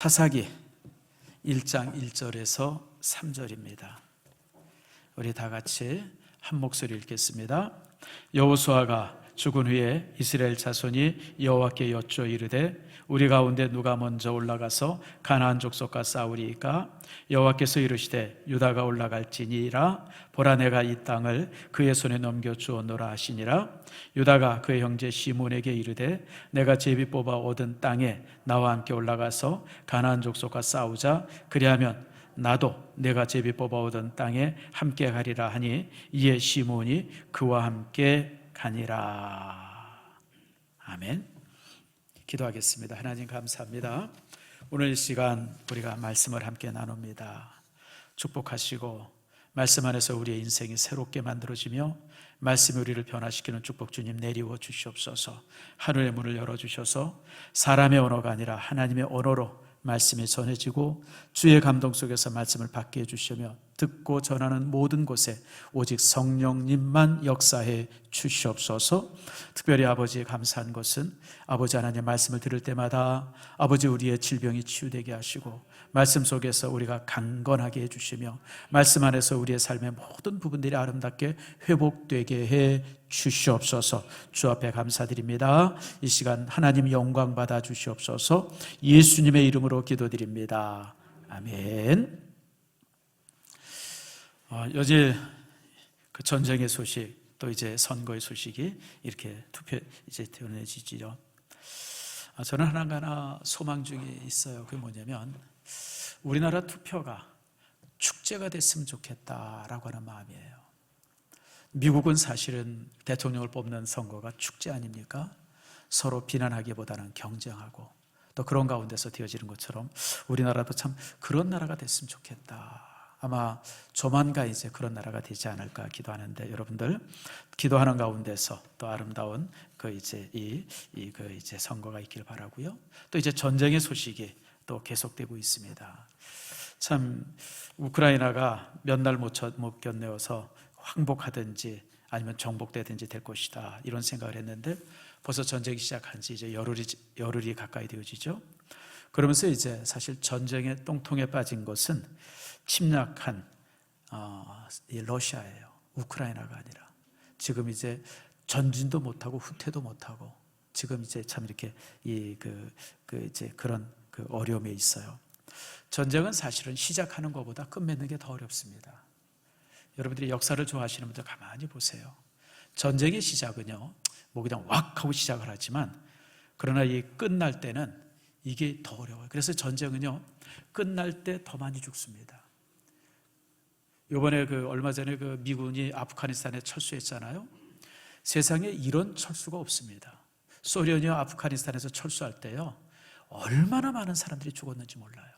사사기 1장 1절에서 3절입니다. 우리 다 같이 한 목소리 읽겠습니다. 여호수아가 죽은 후에 이스라엘 자손이 여호와께 여쭈어 이르되 우리 가운데 누가 먼저 올라가서 가나안 족속과 싸우리이까? 여호와께서 이르시되 유다가 올라갈지니라. 보라, 내가 이 땅을 그의 손에 넘겨 주었노라 하시니라. 유다가 그의 형제 시몬에게 이르되 내가 제비 뽑아 얻은 땅에 나와 함께 올라가서 가나안 족속과 싸우자. 그리하면 나도 내가 제비 뽑아 얻은 땅에 함께 가리라 하니 이에 시몬이 그와 함께 가니라. 아멘. 기도하겠습니다. 하나님 감사합니다. 오늘 이 시간 우리가 말씀을 함께 나눕니다. 축복하시고 말씀 안에서 우리의 인생이 새롭게 만들어지며 말씀이 우리를 변화시키는 축복 주님 내리워 주시옵소서. 하늘의 문을 열어주셔서 사람의 언어가 아니라 하나님의 언어로 말씀이 전해지고 주의 감동 속에서 말씀을 받게 해주시며 듣고 전하는 모든 곳에 오직 성령님만 역사해 주시옵소서. 특별히 아버지의 감사한 것은 아버지 하나님 말씀을 들을 때마다 아버지 우리의 질병이 치유되게 하시고 말씀 속에서 우리가 강건하게 해주시며 말씀 안에서 우리의 삶의 모든 부분들이 아름답게 회복되게 해 주시옵소서. 주 앞에 감사드립니다. 이 시간 하나님 영광 받아 주시옵소서. 예수님의 이름으로 기도드립니다. 아멘. 어제 그 전쟁의 소식, 또 이제 선거의 소식이 이렇게 이제 전해지죠. 저는 하나 소망 중에 있어요. 그게 뭐냐면 우리나라 투표가 축제가 됐으면 좋겠다라고 하는 마음이에요. 미국은 사실은 대통령을 뽑는 선거가 축제 아닙니까? 서로 비난하기보다는 경쟁하고 또 그런 가운데서 되어지는 것처럼 우리나라도 참 그런 나라가 됐으면 좋겠다. 아마 조만간 이제 그런 나라가 되지 않을까 기도하는데, 여러분들 기도하는 가운데서 또 아름다운 그 이제 그 이제 선거가 있길 바라고요. 또 이제 전쟁의 소식이 또 계속되고 있습니다. 참 우크라이나가 몇 날 못 견뎌서 항복하든지 아니면 정복되든지 될 것이다, 이런 생각을 했는데 벌써 전쟁이 시작한 지 이제 열흘이 가까이 되어지죠. 그러면서 이제 사실 전쟁의 똥통에 빠진 것은 침략한 러시아예요. 우크라이나가 아니라. 지금 이제 전진도 못하고 후퇴도 못하고 지금 이제 참 이렇게 이제 그런 그 어려움에 있어요. 전쟁은 사실은 시작하는 것보다 끝맺는 게 더 어렵습니다. 여러분들이 역사를 좋아하시는 분들 가만히 보세요. 전쟁의 시작은요, 뭐 그냥 왁 하고 시작을 하지만 그러나 이 끝날 때는 이게 더 어려워요. 그래서 전쟁은요, 끝날 때 더 많이 죽습니다. 이번에 얼마 전에 미군이 아프가니스탄에 철수했잖아요. 세상에 이런 철수가 없습니다. 소련이 아프가니스탄에서 철수할 때요, 얼마나 많은 사람들이 죽었는지 몰라요.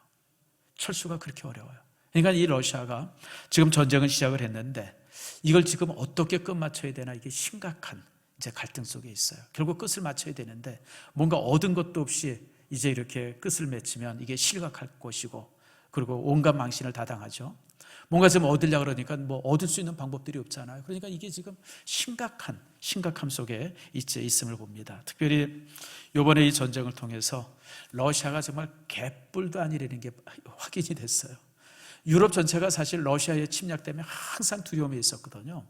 철수가 그렇게 어려워요. 그러니까 이 러시아가 지금 전쟁을 시작을 했는데 이걸 지금 어떻게 끝마쳐야 되나, 이게 심각한 이제 갈등 속에 있어요. 결국 끝을 맞춰야 되는데 뭔가 얻은 것도 없이 이제 이렇게 끝을 맺히면 이게 실각할 것이고, 그리고 온갖 망신을 다 당하죠. 뭔가 좀 얻으려고 그러니까 뭐 얻을 수 있는 방법들이 없잖아요. 그러니까 이게 지금 심각함 속에 있음을 봅니다. 특별히 이번에 이 전쟁을 통해서 러시아가 정말 개뿔도 아니라는 게 확인이 됐어요. 유럽 전체가 사실 러시아의 침략 때문에 항상 두려움에 있었거든요.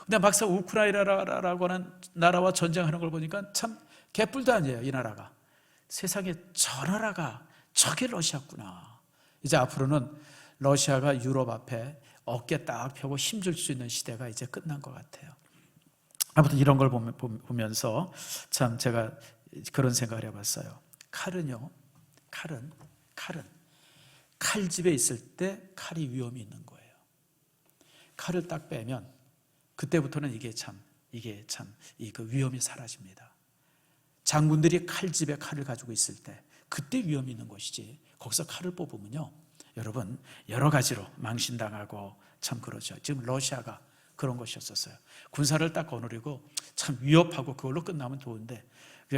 근데 막상 우크라이나라고 하는 나라와 전쟁하는 걸 보니까 참 개뿔도 아니에요, 이 나라가. 세상에 저 나라가 저게 러시아구나. 이제 앞으로는 러시아가 유럽 앞에 어깨 딱 펴고 힘줄 수 있는 시대가 이제 끝난 것 같아요. 아무튼 이런 걸 보면서 참 제가 그런 생각을 해봤어요. 칼은 칼집에 있을 때 칼이 위험이 있는 거예요. 칼을 딱 빼면 그때부터는 이게 참 그 위험이 사라집니다. 장군들이 칼집에 칼을 가지고 있을 때 그때 위험이 있는 것이지, 거기서 칼을 뽑으면요, 여러분 여러 가지로 망신당하고 참 그러죠. 지금 러시아가 그런 것이었었어요. 군사를 딱 거느리고 참 위협하고 그걸로 끝나면 좋은데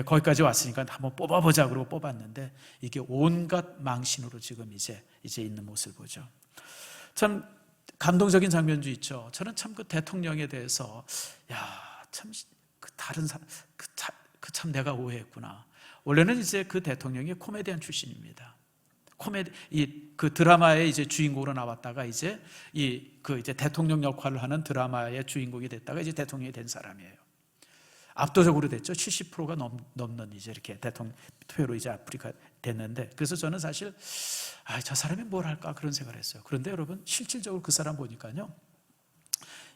거기까지 왔으니까 한번 뽑아보자 그러고 뽑았는데 이게 온갖 망신으로 지금 이제 있는 모습을 보죠. 참 감동적인 장면도 있죠. 저는 참 그 대통령에 대해서 참 그 다른 사람 참 내가 오해했구나. 원래는 이제 그 대통령이 코미디언 출신입니다. 코미디 그 드라마의 이제 주인공으로 나왔다가 이제 이제 대통령 역할을 하는 드라마의 주인공이 됐다가 이제 대통령이 된 사람이에요. 압도적으로 됐죠. 70%가 넘는 이제 이렇게 대통령 투표로 이제 아프리카 됐는데, 그래서 저는 사실 저 사람이 뭘 할까 그런 생각을 했어요. 그런데 여러분, 실질적으로 그 사람 보니까요,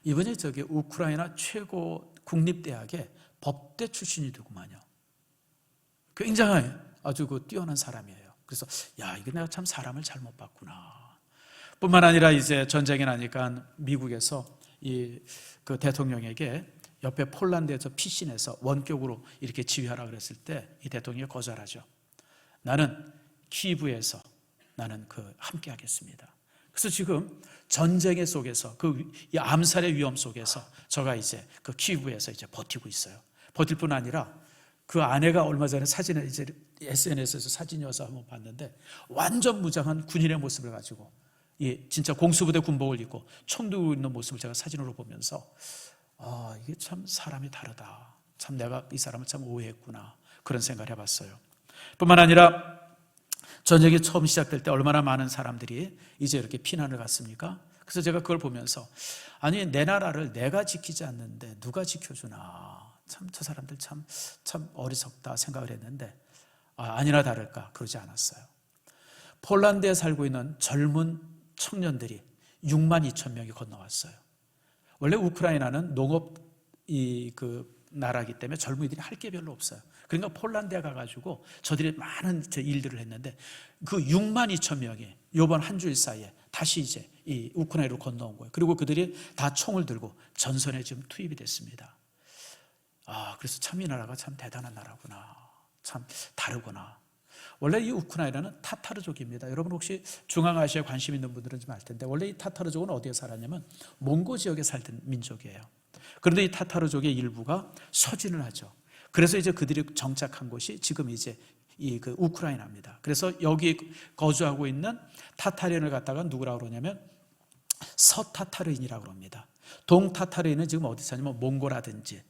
이분이 우크라이나 최고 국립대학의 법대 출신이더구만요. 굉장히 아주 뛰어난 사람이에요. 그래서 이게 내가 참 사람을 잘못 봤구나. 뿐만 아니라 이제 전쟁이 나니까 미국에서 그 대통령에게 옆에 폴란드에서 피신해서 원격으로 이렇게 지휘하라 그랬을 때 이 대통령이 거절하죠. 나는 키이브에서 나는 함께 하겠습니다. 그래서 지금 전쟁의 속에서 이 암살의 위험 속에서 저가 이제 키이브에서 이제 버티고 있어요. 버틸 뿐 아니라 그 아내가 얼마 전에 사진을 이제 SNS에서 사진이어서 한번 봤는데, 완전 무장한 군인의 모습을 가지고 진짜 공수부대 군복을 입고 총 들고 있는 모습을 제가 사진으로 보면서 이게 참 사람이 다르다. 참 내가 이 사람을 참 오해했구나. 그런 생각을 해봤어요. 뿐만 아니라 전쟁이 처음 시작될 때 얼마나 많은 사람들이 이제 이렇게 피난을 갔습니까? 그래서 제가 그걸 보면서 아니, 내 나라를 내가 지키지 않는데 누가 지켜주나. 참 저 사람들 참 어리석다 생각을 했는데 아니나 다를까 그러지 않았어요. 폴란드에 살고 있는 젊은 청년들이 6만 2천 명이 건너왔어요. 원래 우크라이나는 농업 나라이기 때문에 젊은이들이 할 게 별로 없어요. 그러니까 폴란드에 가가지고 저들이 많은 일들을 했는데, 그 6만 2천 명이 이번 한 주일 사이에 다시 이제 이 우크라이나로 건너온 거예요. 그리고 그들이 다 총을 들고 전선에 지금 투입이 됐습니다. 그래서 참 이 나라가 참 대단한 나라구나. 참 다르구나. 원래 이 우크라이나는 타타르족입니다. 여러분 혹시 중앙아시아에 관심 있는 분들은 좀 알 텐데, 원래 이 타타르족은 어디에 살았냐면 몽고 지역에 살던 민족이에요. 그런데 이 타타르족의 일부가 서진을 하죠. 그래서 이제 그들이 정착한 곳이 지금 이제 그 우크라이나입니다. 그래서 여기 거주하고 있는 타타르인을 갖다가 누구라고 그러냐면 서타타르인이라고 합니다. 동타타르인은 지금 어디 사냐면 몽고라든지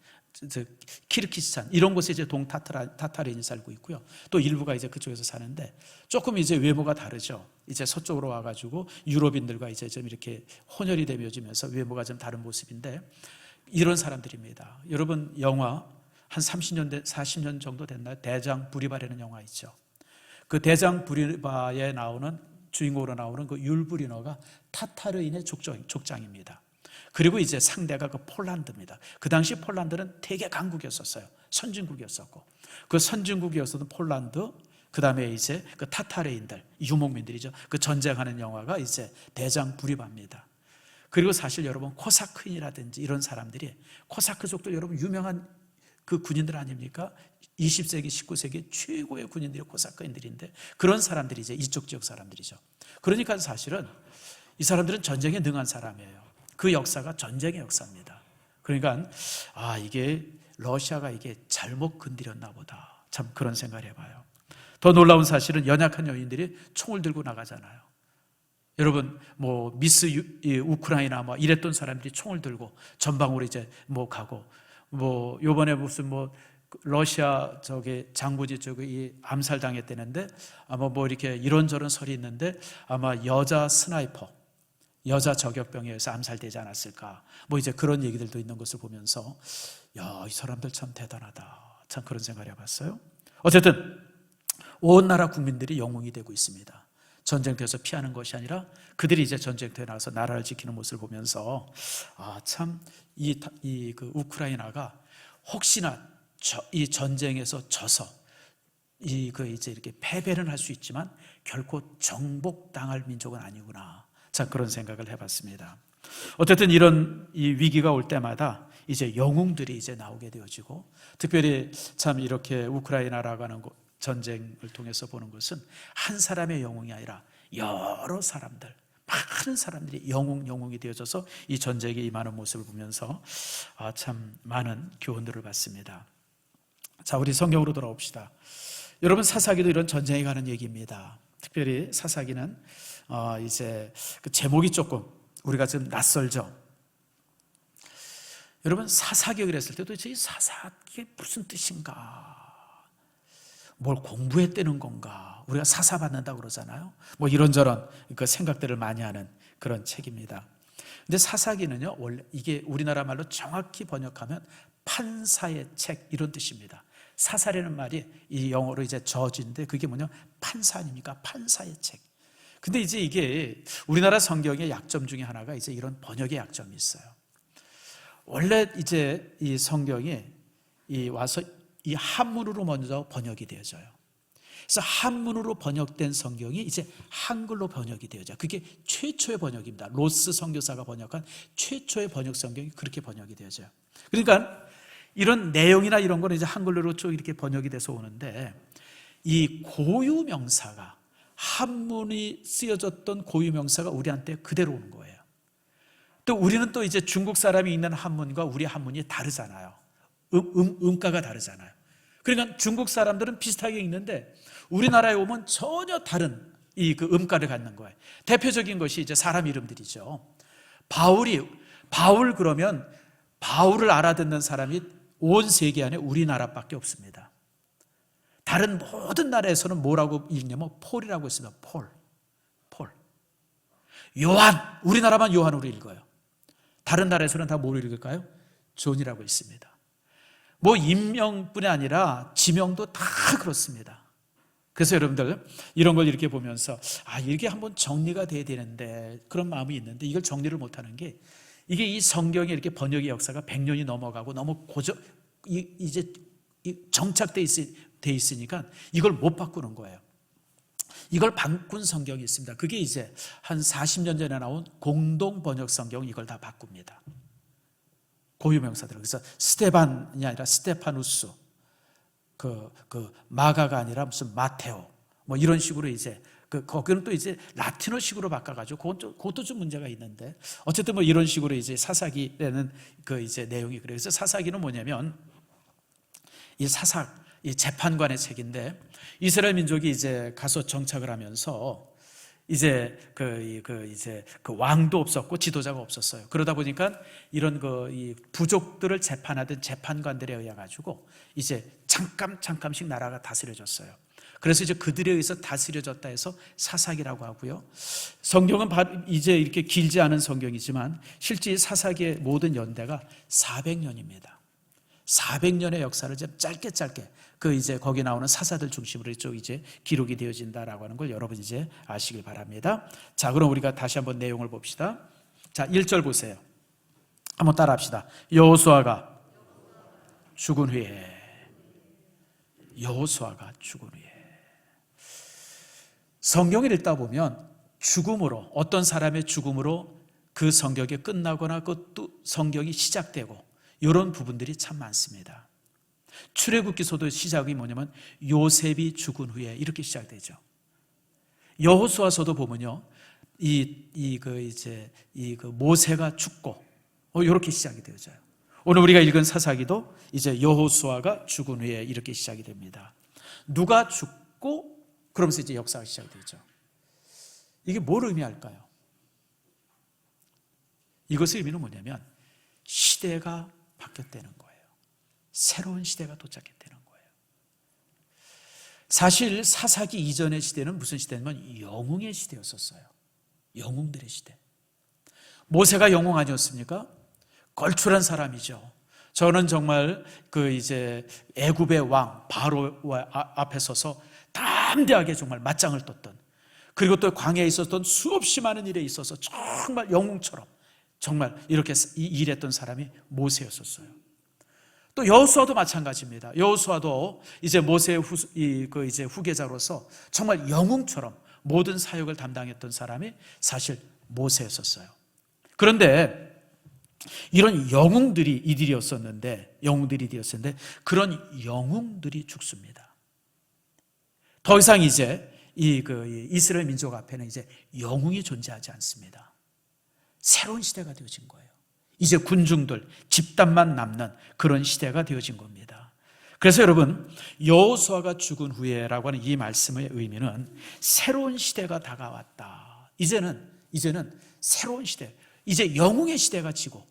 키르기스탄 이런 곳에 이제 동타타르인이 살고 있고요. 또 일부가 이제 그쪽에서 사는데 조금 이제 외모가 다르죠. 이제 서쪽으로 와가지고 유럽인들과 이제 좀 이렇게 혼혈이 되면서 외모가 좀 다른 모습인데, 이런 사람들입니다. 여러분 영화 한 30년, 40년 정도 됐나요? 대장 부리바라는 영화 있죠. 그 대장 부리바에 나오는 주인공으로 나오는 그 율부리너가 타타르인의 족장입니다. 그리고 이제 상대가 폴란드입니다. 그 당시 폴란드는 되게 강국이었었어요. 선진국이었었고, 그 선진국이었었던 폴란드, 그 다음에 이제 그 타타르인들, 유목민들이죠. 그 전쟁하는 영화가 이제 대장 부리바입니다. 그리고 사실 여러분 코사크인이라든지 이런 사람들이, 코사크족들 여러분 유명한 그 군인들 아닙니까? 20세기, 19세기 최고의 군인들이 코사크인들인데, 그런 사람들이 이제 이쪽 지역 사람들이죠. 그러니까 사실은 이 사람들은 전쟁에 능한 사람이에요. 그 역사가 전쟁의 역사입니다. 그러니까 이게 러시아가 이게 잘못 건드렸나 보다. 참 그런 생각을 해봐요. 더 놀라운 사실은 연약한 여인들이 총을 들고 나가잖아요. 여러분 미스 우크라이나 이랬던 사람들이 총을 들고 전방으로 이제 가고, 요번에 무슨 러시아 장부지 쪽에 암살당했다는데 아마 이렇게 이런저런 설이 있는데, 아마 여자 스나이퍼, 여자 저격병에 의해서 암살되지 않았을까, 이제 그런 얘기들도 있는 것을 보면서 이 사람들 참 대단하다. 참 그런 생각을 해봤어요. 어쨌든 온 나라 국민들이 영웅이 되고 있습니다. 전쟁터에서 피하는 것이 아니라 그들이 이제 전쟁터에 나가서 나라를 지키는 모습을 보면서 참 그 우크라이나가 혹시나 이 전쟁에서 져서 이제 이렇게 패배는 할 수 있지만 결코 정복당할 민족은 아니구나. 자, 그런 생각을 해봤습니다. 어쨌든 이런 이 위기가 올 때마다 이제 영웅들이 이제 나오게 되어지고, 특별히 참 이렇게 우크라이나라고 하는 전쟁을 통해서 보는 것은 한 사람의 영웅이 아니라 여러 사람들, 많은 사람들이 영웅이 되어져서 이 전쟁에 임하는 모습을 보면서 참 많은 교훈들을 받습니다. 자, 우리 성경으로 돌아옵시다. 여러분 사사기도 이런 전쟁에 가는 얘기입니다. 특별히 사사기는 이제 그 제목이 조금 우리가 좀 낯설죠. 여러분 사사기 그랬을 때 도대체 이 사사기 무슨 뜻인가? 뭘 공부했다는 건가? 우리가 사사받는다고 그러잖아요. 뭐 이런저런 그 생각들을 많이 하는 그런 책입니다. 근데 사사기는요, 원래 이게 우리나라 말로 정확히 번역하면 판사의 책 이런 뜻입니다. 사사라는 말이 이 영어로 이제 저지인데 그게 뭐냐? 판사 아닙니까? 판사의 책. 근데 이제 이게 우리나라 성경의 약점 중에 하나가 이제 이런 번역의 약점이 있어요. 원래 이제 이 성경이 와서 이 한문으로 먼저 번역이 되어져요. 그래서 한문으로 번역된 성경이 이제 한글로 번역이 되어져요. 그게 최초의 번역입니다. 로스 선교사가 번역한 최초의 번역 성경이 그렇게 번역이 되어져요. 그러니까 이런 내용이나 이런 거는 이제 한글로 쭉 이렇게 번역이 돼서 오는데, 이 고유명사가, 한문이 쓰여졌던 고유명사가 우리한테 그대로 오는 거예요. 또 우리는 또 이제 중국 사람이 읽는 한문과 우리 한문이 다르잖아요. 음가가 다르잖아요. 그러니까 중국 사람들은 비슷하게 읽는데 우리나라에 오면 전혀 다른 그 음가를 갖는 거예요. 대표적인 것이 이제 사람 이름들이죠. 바울 그러면 바울을 알아듣는 사람이 온 세계 안에 우리나라밖에 없습니다. 다른 모든 나라에서는 뭐라고 읽냐면 폴이라고 있습니다. 폴. 요한, 우리나라만 요한으로 읽어요. 다른 나라에서는 다 뭐로 읽을까요? 존이라고 있습니다. 뭐 인명뿐이 아니라 지명도 다 그렇습니다. 그래서 여러분들 이런 걸 이렇게 보면서 이게 한번 정리가 돼야 되는데 그런 마음이 있는데 이걸 정리를 못하는 게, 이게 이 성경의 이렇게 번역의 역사가 100년이 넘어가고 너무 이제 정착돼 있으니까 이걸 못 바꾸는 거예요. 이걸 바꾼 성경이 있습니다. 그게 이제 한 40년 전에 나온 공동 번역 성경, 이걸 다 바꿉니다. 고유명사들. 그래서 스테반이 아니라 스테파누스, 그 마가가 아니라 무슨 마테오, 뭐 이런 식으로 이제 거기는 또 이제 라틴어식으로 바꿔가지고 그것도 좀 문제가 있는데, 어쨌든 뭐 이런 식으로 이제 사사기라는 그 이제 내용이 그래요. 그래서 사사기는 뭐냐면 이 재판관의 책인데, 이스라엘 민족이 이제 가서 정착을 하면서 이제 그 왕도 없었고 지도자가 없었어요. 그러다 보니까 이런 이 부족들을 재판하던 재판관들에 의해 가지고 이제 잠깐씩 나라가 다스려졌어요. 그래서 이제 그들에 의해서 다스려졌다 해서 사사기라고 하고요. 성경은 이제 이렇게 길지 않은 성경이지만 실제 사사기의 모든 연대가 400년입니다. 400년의 역사를 좀 짧게 이제 거기 나오는 사사들 중심으로 쭉 이제 기록이 되어진다라고 하는 걸 여러분 이제 아시길 바랍니다. 자, 그럼 우리가 다시 한번 내용을 봅시다. 자, 1절 보세요. 한번 따라 합시다. 여호수아가 죽은 후에. 여호수아가 죽은 후에. 성경을 읽다 보면 죽음으로, 어떤 사람의 죽음으로 그 성경이 끝나거나 또 성경이 시작되고 이런 부분들이 참 많습니다. 출애굽기서도 시작이 뭐냐면 요셉이 죽은 후에 이렇게 시작되죠. 여호수아서도 보면요, 모세가 죽고 이렇게 시작이 되어져요. 오늘 우리가 읽은 사사기도 이제 여호수아가 죽은 후에 이렇게 시작이 됩니다. 누가 죽고 그러면서 이제 역사가 시작되죠. 이게 뭘 의미할까요? 이것의 의미는 뭐냐면 시대가 바뀌었다는 거예요. 새로운 시대가 도착했다는 거예요. 사실 사사기 이전의 시대는 무슨 시대냐면 영웅의 시대였었어요. 영웅들의 시대. 모세가 영웅 아니었습니까? 걸출한 사람이죠. 저는 정말 이제 애굽의 왕 바로 앞에 서서 담대하게 정말 맞짱을 떴던, 그리고 또 광야에 있었던 수없이 많은 일에 있어서 정말 영웅처럼 정말 이렇게 일했던 사람이 모세였었어요. 또 여호수아도 마찬가지입니다. 여호수아도 이제 모세의 이제 후계자로서 정말 영웅처럼 모든 사역을 담당했던 사람이 사실 모세였었어요. 그런데 이런 영웅들이 이들이었었는데 그런 영웅들이 죽습니다. 더 이상 이제 이스라엘 민족 앞에는 이제 영웅이 존재하지 않습니다. 새로운 시대가 되어진 거예요. 이제 군중들, 집단만 남는 그런 시대가 되어진 겁니다. 그래서 여러분, 여호수아가 죽은 후에라고 하는 이 말씀의 의미는 새로운 시대가 다가왔다. 이제는 새로운 시대, 이제 영웅의 시대가 지고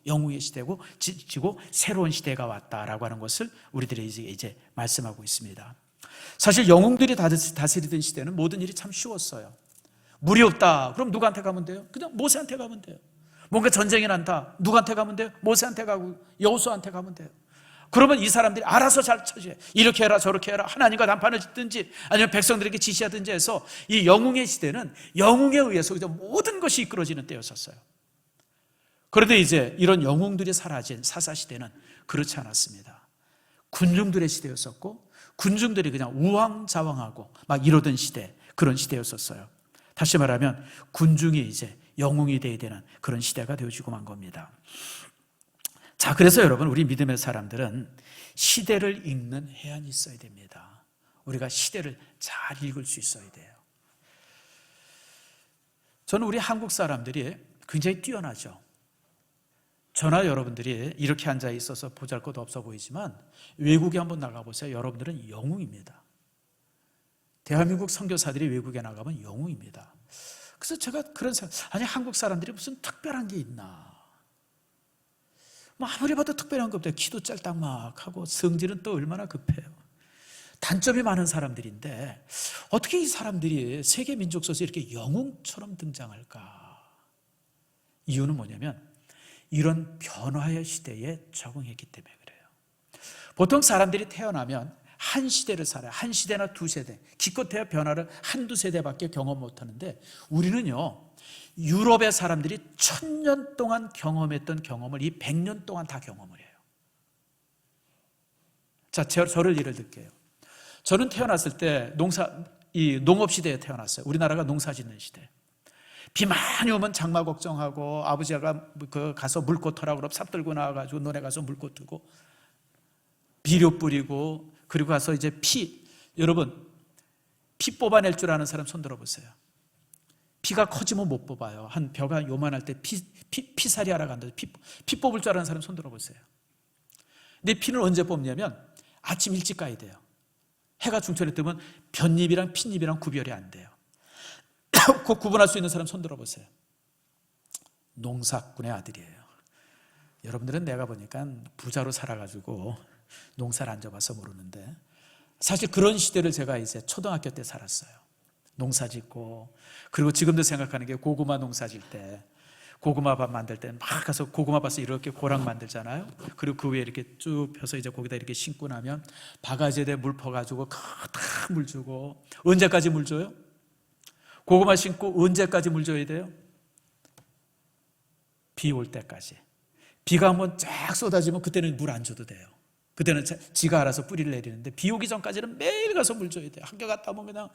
새로운 시대가 왔다라고 하는 것을 우리들이 이제 말씀하고 있습니다. 사실 영웅들이 다스리던 시대는 모든 일이 참 쉬웠어요. 물이 없다. 그럼 누구한테 가면 돼요? 그냥 모세한테 가면 돼요. 뭔가 전쟁이 난다. 누구한테 가면 돼요? 모세한테 가고 여호수아한테 가면 돼요. 그러면 이 사람들이 알아서 잘 처리해. 이렇게 해라 저렇게 해라. 하나님과談판을 짓든지 아니면 백성들에게 지시하든지 해서 이 영웅의 시대는 영웅에 의해서 모든 것이 이끌어지는 때였었어요. 그런데 이제 이런 영웅들이 사라진 사사시대는 그렇지 않았습니다. 군중들의 시대였었고 군중들이 그냥 우왕좌왕하고 막 이러던 시대, 그런 시대였었어요. 다시 말하면 군중이 이제 영웅이 되어야 되는 그런 시대가 되어지고 만 겁니다. 자, 그래서 여러분, 우리 믿음의 사람들은 시대를 읽는 해안이 있어야 됩니다. 우리가 시대를 잘 읽을 수 있어야 돼요. 저는 우리 한국 사람들이 굉장히 뛰어나죠. 저나 여러분들이 이렇게 앉아 있어서 보잘것도 없어 보이지만 외국에 한번 나가보세요. 여러분들은 영웅입니다. 대한민국 선교사들이 외국에 나가면 영웅입니다. 그래서 제가 그런 생각, 아니 한국 사람들이 무슨 특별한 게 있나? 뭐 아무리 봐도 특별한 거 없대요. 키도 짤딱막하고 성질은 또 얼마나 급해요. 단점이 많은 사람들인데 어떻게 이 사람들이 세계 민족 속에서 이렇게 영웅처럼 등장할까? 이유는 뭐냐면 이런 변화의 시대에 적응했기 때문에 그래요. 보통 사람들이 태어나면 한 시대를 살아요. 한 시대나 두 세대, 기껏해야 변화를 한두 세대밖에 경험 못하는데 우리는요, 유럽의 사람들이 1000년 동안 경험했던 경험을 이 100년 동안 다 경험을 해요. 자, 저를 예를 들게요. 저는 태어났을 때 농업시대에 태어났어요. 우리나라가 농사 짓는 시대. 비 많이 오면 장마 걱정하고 아버지가 가서 물꽃 터라 그러면 삽 들고 나와가지고 너네 가서 물꽃 트고 비료 뿌리고 그리고 가서 이제 여러분 피 뽑아낼 줄 아는 사람 손 들어보세요. 피가 커지면 못 뽑아요. 한 벼가 요만할 때 피살이 하러 간다. 피 뽑을 줄 아는 사람 손 들어보세요. 근데 피는 언제 뽑냐면 아침 일찍 가야 돼요. 해가 중천에 뜨면 볏잎이랑 핏잎이랑 구별이 안 돼요. 그 구분할 수 있는 사람 손 들어보세요. 농사꾼의 아들이에요. 여러분들은 내가 보니까 부자로 살아가지고 농사를 안 져봐서 모르는데 사실 그런 시대를 제가 이제 초등학교 때 살았어요. 농사 짓고 그리고 지금도 생각하는 게 고구마 농사 질 때 고구마밥 만들 때 막 가서 고구마밭에 이렇게 고랑 만들잖아요. 그리고 그 위에 이렇게 쭉 펴서 이제 거기다 이렇게 심고 나면 바가지에 물 퍼가지고 탁 물 주고 언제까지 물 줘요? 고구마 심고 언제까지 물 줘야 돼요? 비 올 때까지. 비가 한번 쫙 쏟아지면 그때는 물 안 줘도 돼요. 그때는 지가 알아서 뿌리를 내리는데 비 오기 전까지는 매일 가서 물 줘야 돼요. 학교 갔다 오면 그냥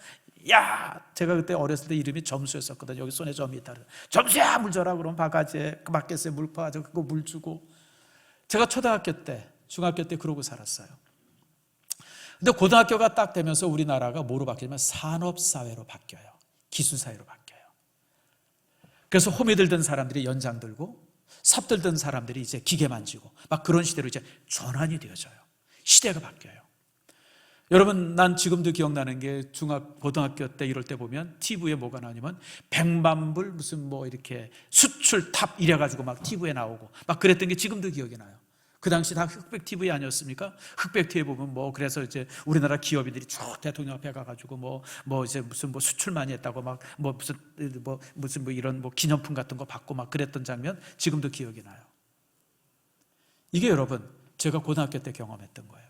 제가 그때 어렸을 때 이름이 점수였었거든요. 여기 손에 점이 있다. 점수야 물 줘라 그러면 바가지에 그 바켓에 물 퍼가지고 그거 물 주고. 제가 초등학교 때 중학교 때 그러고 살았어요. 근데 고등학교가 딱 되면서 우리나라가 뭐로 바뀌냐면 산업사회로 바뀌어요. 기술사회로 바뀌어요. 그래서 호미 들던 사람들이 연장 들고 삽 들던 사람들이 이제 기계 만지고 막 그런 시대로 이제 전환이 되어져요. 시대가 바뀌어요. 여러분, 난 지금도 기억나는 게 고등학교 때 이럴 때 보면 TV에 뭐가 나오냐면 100만 불 무슨 뭐 이렇게 수출 탑 이래가지고 막 TV에 나오고 막 그랬던 게 지금도 기억이 나요. 그 당시 다 흑백 TV 아니었습니까? 흑백 TV에 보면 뭐 그래서 이제 우리나라 기업인들이 쭉 대통령 앞에 가가지고 뭐 이제 무슨 뭐 수출 많이 했다고 막 무슨 이런 뭐 기념품 같은 거 받고 막 그랬던 장면 지금도 기억이 나요. 이게 여러분 제가 고등학교 때 경험했던 거예요.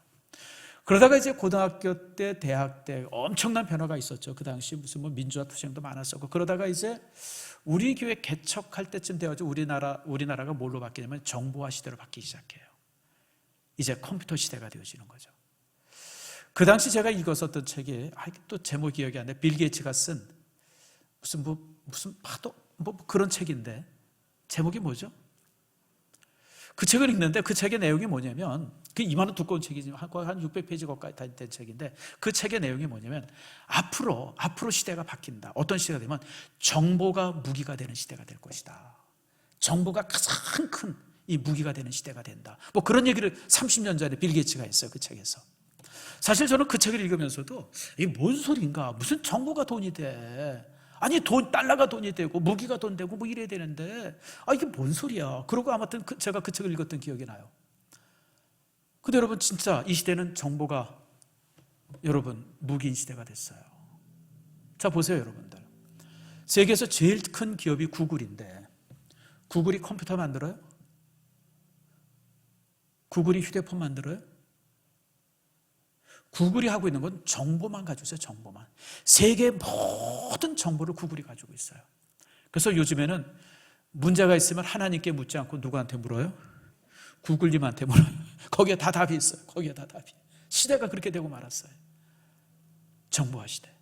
그러다가 이제 고등학교 때, 대학 때 엄청난 변화가 있었죠. 그 당시 무슨 뭐 민주화 투쟁도 많았었고 그러다가 이제 우리 교회 개척할 때쯤 되어서 우리나라가 뭘로 바뀌냐면 정보화 시대로 바뀌기 시작해요. 이제 컴퓨터 시대가 되어지는 거죠. 그 당시 제가 읽었었던 책이 또 제목 기억이 안 나요. 빌 게이츠가 쓴 무슨 파도 그런 책인데 제목이 뭐죠? 그 책을 읽는데 그 책의 내용이 뭐냐면 그 이만한 두꺼운 책이지만 한 600페이지 가까이 된 책인데 그 책의 내용이 뭐냐면 앞으로 시대가 바뀐다. 어떤 시대가 되면 정보가 무기가 되는 시대가 될 것이다. 정보가 가장 큰 이 무기가 되는 시대가 된다. 뭐 그런 얘기를 30년 전에 빌 게이츠가 했어요. 그 책에서. 사실 저는 그 책을 읽으면서도 이게 뭔 소린가? 무슨 정보가 돈이 돼? 아니 달러가 돈이 되고 무기가 돈 되고 뭐 이래야 되는데 이게 뭔 소리야? 그러고 아무튼 제가 그 책을 읽었던 기억이 나요. 근데 여러분 진짜 이 시대는 정보가 여러분 무기인 시대가 됐어요. 자 보세요 여러분들. 세계에서 제일 큰 기업이 구글인데 구글이 컴퓨터 만들어요? 구글이 휴대폰 만들어요? 구글이 하고 있는 건 정보만 가지고 있어요. 정보만. 세계의 모든 정보를 구글이 가지고 있어요. 그래서 요즘에는 문제가 있으면 하나님께 묻지 않고 누구한테 물어요? 구글님한테 물어요. 거기에 다 답이 있어요. 거기에 다 답이. 시대가 그렇게 되고 말았어요. 정보화 시대.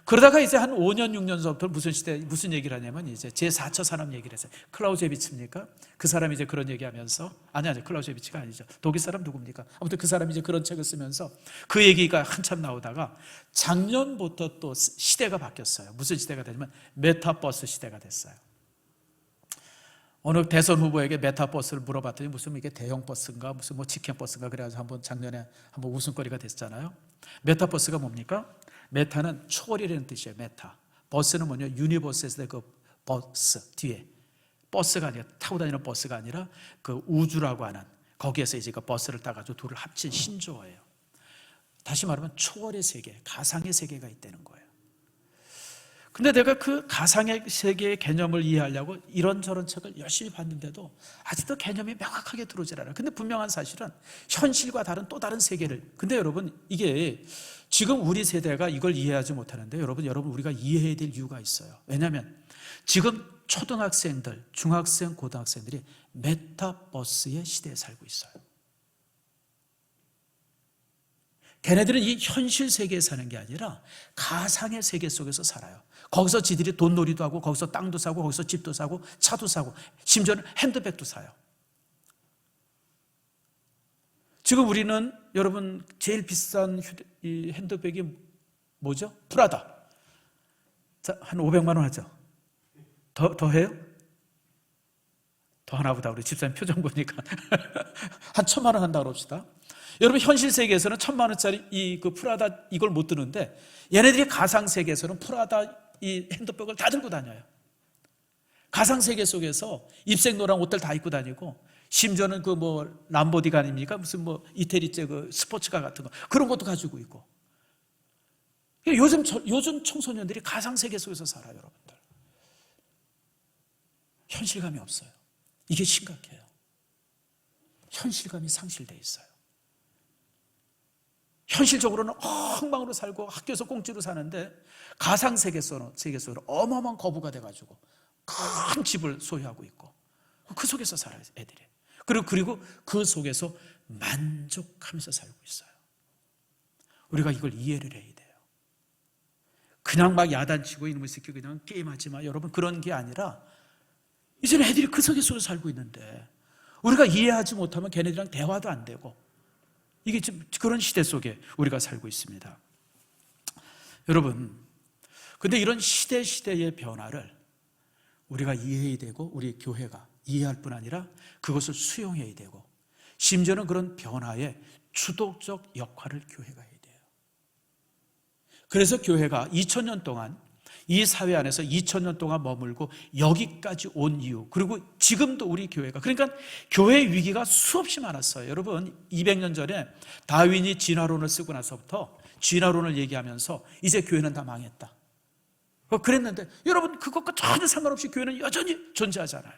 그러다가 이제 한 5년, 6년 전부터 무슨 얘기를 하냐면 이제 제4차 산업 얘기를 했어요. 클라우제비치입니까? 그 사람이 이제 그런 얘기 하면서, 아니, 클라우제비치가 아니죠. 독일 사람 누굽니까? 아무튼 그 사람이 이제 그런 책을 쓰면서 그 얘기가 한참 나오다가 작년부터 또 시대가 바뀌었어요. 무슨 시대가 되냐면 메타버스 시대가 됐어요. 어느 대선 후보에게 메타버스를 물어봤더니 무슨 이게 대형 버스인가 무슨 뭐 직행 버스인가 그래가지고 작년에 한번 웃음거리가 됐잖아요. 메타버스가 뭡니까? 메타는 초월이라는 뜻이에요. 메타. 버스는 뭐냐? 유니버스에서 그 버스 뒤에 버스가 아니라 타고 다니는 버스가 아니라 그 우주라고 하는 거기에서 이제 그 버스를 따가지고 둘을 합친 신조어예요. 다시 말하면 초월의 세계, 가상의 세계가 있다는 거예요. 근데 내가 그 가상의 세계의 개념을 이해하려고 이런저런 책을 열심히 봤는데도 아직도 개념이 명확하게 들어오질 않아요. 근데 분명한 사실은 현실과 다른 또 다른 세계를, 근데 여러분 이게 지금 우리 세대가 이걸 이해하지 못하는데 여러분 우리가 이해해야 될 이유가 있어요. 왜냐하면 지금 초등학생들, 중학생, 고등학생들이 메타버스의 시대에 살고 있어요. 걔네들은 이 현실 세계에 사는 게 아니라 가상의 세계 속에서 살아요. 거기서 지들이 돈놀이도 하고 거기서 땅도 사고 거기서 집도 사고 차도 사고 심지어는 핸드백도 사요. 지금 우리는 여러분 제일 비싼 이 핸드백이 뭐죠? 프라다. 자, 한 500만 원 하죠? 더 해요? 더 하나 보다. 우리 집사님 표정 보니까 한 1,000만 원 한다고 합시다. 여러분 현실 세계에서는 1,000만 원짜리 이 그 프라다 이걸 못 드는데 얘네들이 가상 세계에서는 프라다 이 핸드백을 다 들고 다녀요. 가상 세계 속에서 입생노랑 옷들 다 입고 다니고 심지어는 그 뭐 람보디가 아닙니까? 무슨 뭐 이태리제 그 스포츠카 같은 거 그런 것도 가지고 있고. 요즘 청소년들이 가상 세계 속에서 살아요, 여러분들. 현실감이 없어요. 이게 심각해요. 현실감이 상실돼 있어요. 현실적으로는 엉망으로 살고 학교에서 꽁지로 사는데 가상 세계 속으로 어마어마한 거부가 돼가지고 큰 집을 소유하고 있고 그 속에서 살아요, 애들이. 그리고 그 속에서 만족하면서 살고 있어요. 우리가 이걸 이해를 해야 돼요. 그냥 막 야단치고 이놈의 새끼 그냥 게임하지 마. 여러분 그런 게 아니라 이제는 애들이 그 속에서 살고 있는데 우리가 이해하지 못하면 걔네들이랑 대화도 안 되고 이게 지금 그런 시대 속에 우리가 살고 있습니다. 여러분, 근데 이런 시대의 변화를 우리가 이해해야 되고 우리 교회가 이해할 뿐 아니라 그것을 수용해야 되고 심지어는 그런 변화의 주도적 역할을 교회가 해야 돼요. 그래서 교회가 2000년 동안 이 사회 안에서 2000년 동안 머물고 여기까지 온 이유, 그리고 지금도 우리 교회가, 그러니까 교회의 위기가 수없이 많았어요. 여러분 200년 전에 다윈이 진화론을 쓰고 나서부터 진화론을 얘기하면서 이제 교회는 다 망했다 그랬는데 여러분 그것과 전혀 상관없이 교회는 여전히 존재하잖아요.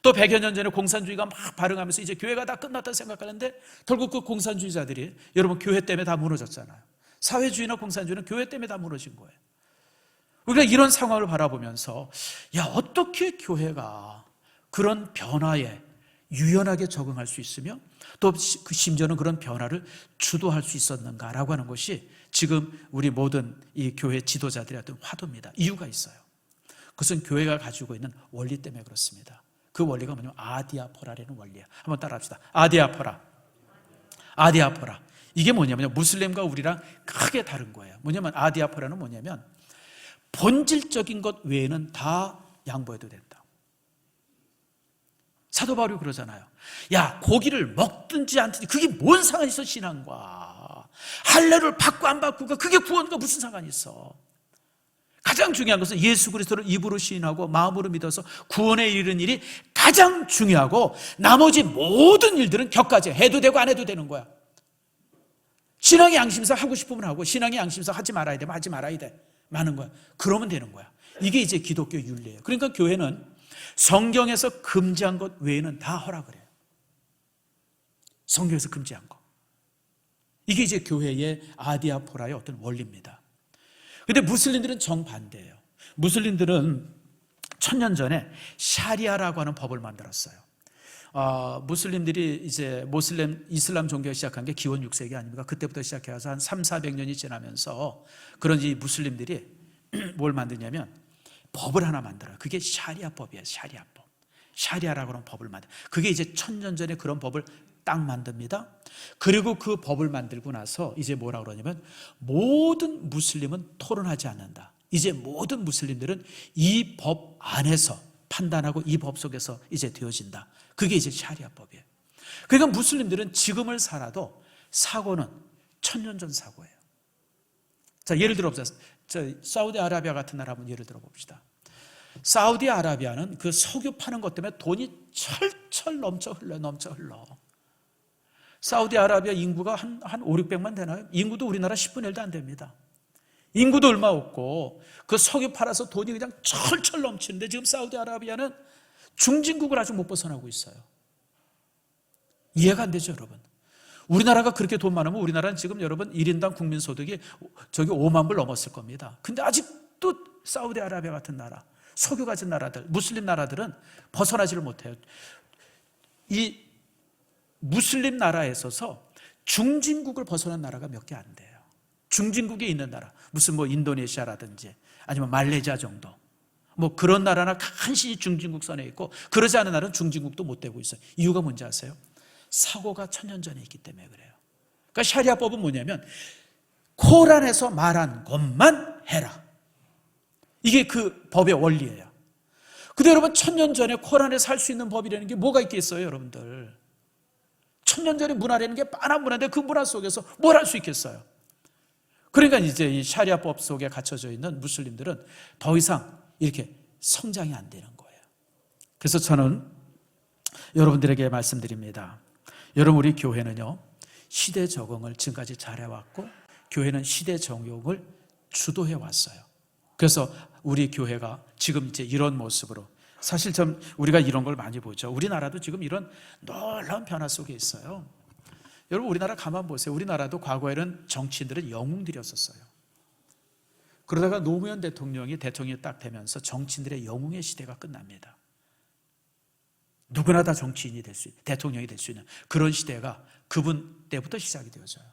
또 100여 년 전에 공산주의가 막 발흥하면서 이제 교회가 다 끝났다 생각하는데 결국 그 공산주의자들이 여러분 교회 때문에 다 무너졌잖아요. 사회주의나 공산주의는 교회 때문에 다 무너진 거예요. 우리가 이런 상황을 바라보면서 어떻게 교회가 그런 변화에 유연하게 적응할 수 있으며 또 심지어는 그런 변화를 주도할 수 있었는가라고 하는 것이 지금 우리 모든 이 교회 지도자들의 어떤 화두입니다. 이유가 있어요. 그것은 교회가 가지고 있는 원리 때문에 그렇습니다. 그 원리가 뭐냐면 아디아포라라는 원리예요. 한번 따라합시다. 아디아포라. 이게 뭐냐면 무슬림과 우리랑 크게 다른 거예요. 뭐냐면 아디아포라는 뭐냐면 본질적인 것 외에는 다 양보해도 된다. 사도 바울이 그러잖아요. 고기를 먹든지 않든지 그게 뭔 상관이 있어 신앙과. 할례를 받고 안 받고가 그게 구원과 무슨 상관이 있어. 가장 중요한 것은 예수 그리스도를 입으로 시인하고 마음으로 믿어서 구원에 이르는 일이 가장 중요하고 나머지 모든 일들은 격가지 해도 되고 안 해도 되는 거야. 신앙의 양심상 하고 싶으면 하고, 신앙의 양심상 하지 말아야 되면 하지 말아야 돼. 많은 거야. 그러면 되는 거야. 이게 이제 기독교 윤리예요. 그러니까 교회는 성경에서 금지한 것 외에는 다 허락을 해요. 성경에서 금지한 거. 이게 이제 교회의 아디아포라의 어떤 원리입니다. 근데 무슬림들은 정반대예요. 무슬림들은 1000년 전에 샤리아라고 하는 법을 만들었어요. 무슬림들이 이제 이슬람 종교를 시작한 게 기원 6세기 아닙니까? 그때부터 시작해서 한 300~400년이 지나면서 그런 이 무슬림들이 뭘 만드냐면 법을 하나 만들어요. 그게 샤리아법이에요. 샤리아법. 샤리아라고 하는 법을 만들어요. 그게 이제 1000년 전에 그런 법을 딱 만듭니다. 그리고 그 법을 만들고 나서 이제 뭐라 그러냐면 모든 무슬림은 토론하지 않는다. 이제 모든 무슬림들은 이 법 안에서 판단하고 이 법 속에서 이제 되어진다. 그게 이제 샤리아법이에요. 그러니까 무슬림들은 지금을 살아도 사고는 1000년 전 사고예요. 자, 예를 들어 봅시다. 사우디아라비아 같은 나라 한번 예를 들어 봅시다. 사우디아라비아는 그 석유 파는 것 때문에 돈이 철철 넘쳐 흘러. 사우디아라비아 인구가 한 500~600만 되나요? 인구도 우리나라 10분의 1도 안 됩니다. 인구도 얼마 없고 그 석유 팔아서 돈이 그냥 철철 넘치는데 지금 사우디아라비아는 중진국을 아직 못 벗어나고 있어요. 이해가 안 되죠, 여러분? 우리나라가 그렇게 돈 많으면 우리나라는 지금 여러분 1인당 국민소득이 저기 5만 불 넘었을 겁니다. 근데 아직도 사우디아라비아 같은 나라, 석유 가진 나라들, 무슬림 나라들은 벗어나지를 못해요. 이 무슬림 나라에 있어서 중진국을 벗어난 나라가 몇 개 안 돼요. 중진국에 있는 나라, 무슨 뭐 인도네시아라든지 아니면 말레이시아 정도, 뭐 그런 나라나 간신히 중진국 선에 있고, 그러지 않은 나라는 중진국도 못 되고 있어요. 이유가 뭔지 아세요? 사고가 1000년 전에 있기 때문에 그래요. 그러니까 샤리아법은 뭐냐면 코란에서 말한 것만 해라. 이게 그 법의 원리예요. 근데 여러분 1000년 전에 코란에서 할 수 있는 법이라는 게 뭐가 있겠어요, 여러분들? 1000년 전에 문화라는 게 빤한 문화인데 그 문화 속에서 뭘 할 수 있겠어요? 그러니까 이제 이 샤리아법 속에 갇혀져 있는 무슬림들은 더 이상 이렇게 성장이 안 되는 거예요. 그래서 저는 여러분들에게 말씀드립니다. 여러분, 우리 교회는요, 시대 적응을 지금까지 잘해왔고, 교회는 시대 적용을 주도해 왔어요. 그래서 우리 교회가 지금 이제 이런 모습으로, 사실 좀 우리가 이런 걸 많이 보죠. 우리나라도 지금 이런 놀라운 변화 속에 있어요. 여러분, 우리나라 가만 보세요. 우리나라도 과거에는 정치인들은 영웅들이었었어요. 그러다가 노무현 대통령이 딱 되면서 정치인들의 영웅의 시대가 끝납니다. 누구나 다 정치인이 될 수 있는, 대통령이 될 수 있는 그런 시대가 그분 때부터 시작이 되어져요.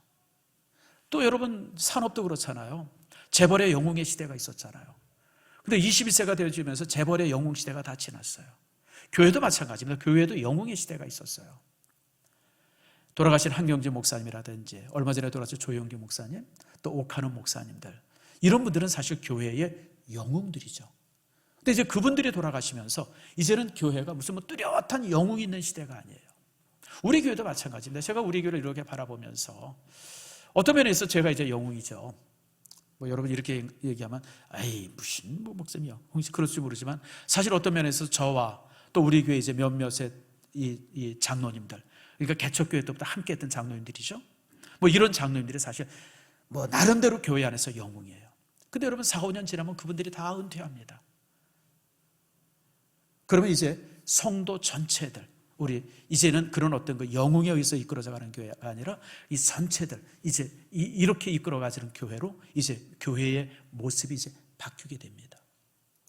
또 여러분, 산업도 그렇잖아요. 재벌의 영웅의 시대가 있었잖아요. 근데 21세가 되어지면서 재벌의 영웅 시대가 다 지났어요. 교회도 마찬가지입니다. 교회도 영웅의 시대가 있었어요. 돌아가신 한경재 목사님이라든지 얼마 전에 돌아가신 조영기 목사님, 또 옥하는 목사님들, 이런 분들은 사실 교회의 영웅들이죠. 근데 이제 그분들이 돌아가시면서 이제는 교회가 무슨 뭐 뚜렷한 영웅이 있는 시대가 아니에요. 우리 교회도 마찬가지입니다. 제가 우리 교회를 이렇게 바라보면서 어떤 면에서 제가 이제 영웅이죠. 뭐 여러분 이렇게 얘기하면 아이 무슨 뭐 목사님이요, 혹시 그럴지 모르지만 사실 어떤 면에서 저와 또 우리 교회 이제 몇몇의 이 장로님들, 그러니까 개척교회 때부터 함께했던 장로님들이죠. 뭐 이런 장로님들이 사실 뭐 나름대로 교회 안에서 영웅이에요. 근데 여러분 4~5년 지나면 그분들이 다 은퇴합니다. 그러면 이제 성도 전체들, 우리 이제는 그런 어떤 그 영웅에 의해서 이끌어져가는 교회가 아니라 이 전체들 이제 이렇게 이끌어가지는 교회로 이제 교회의 모습이 이제 바뀌게 됩니다.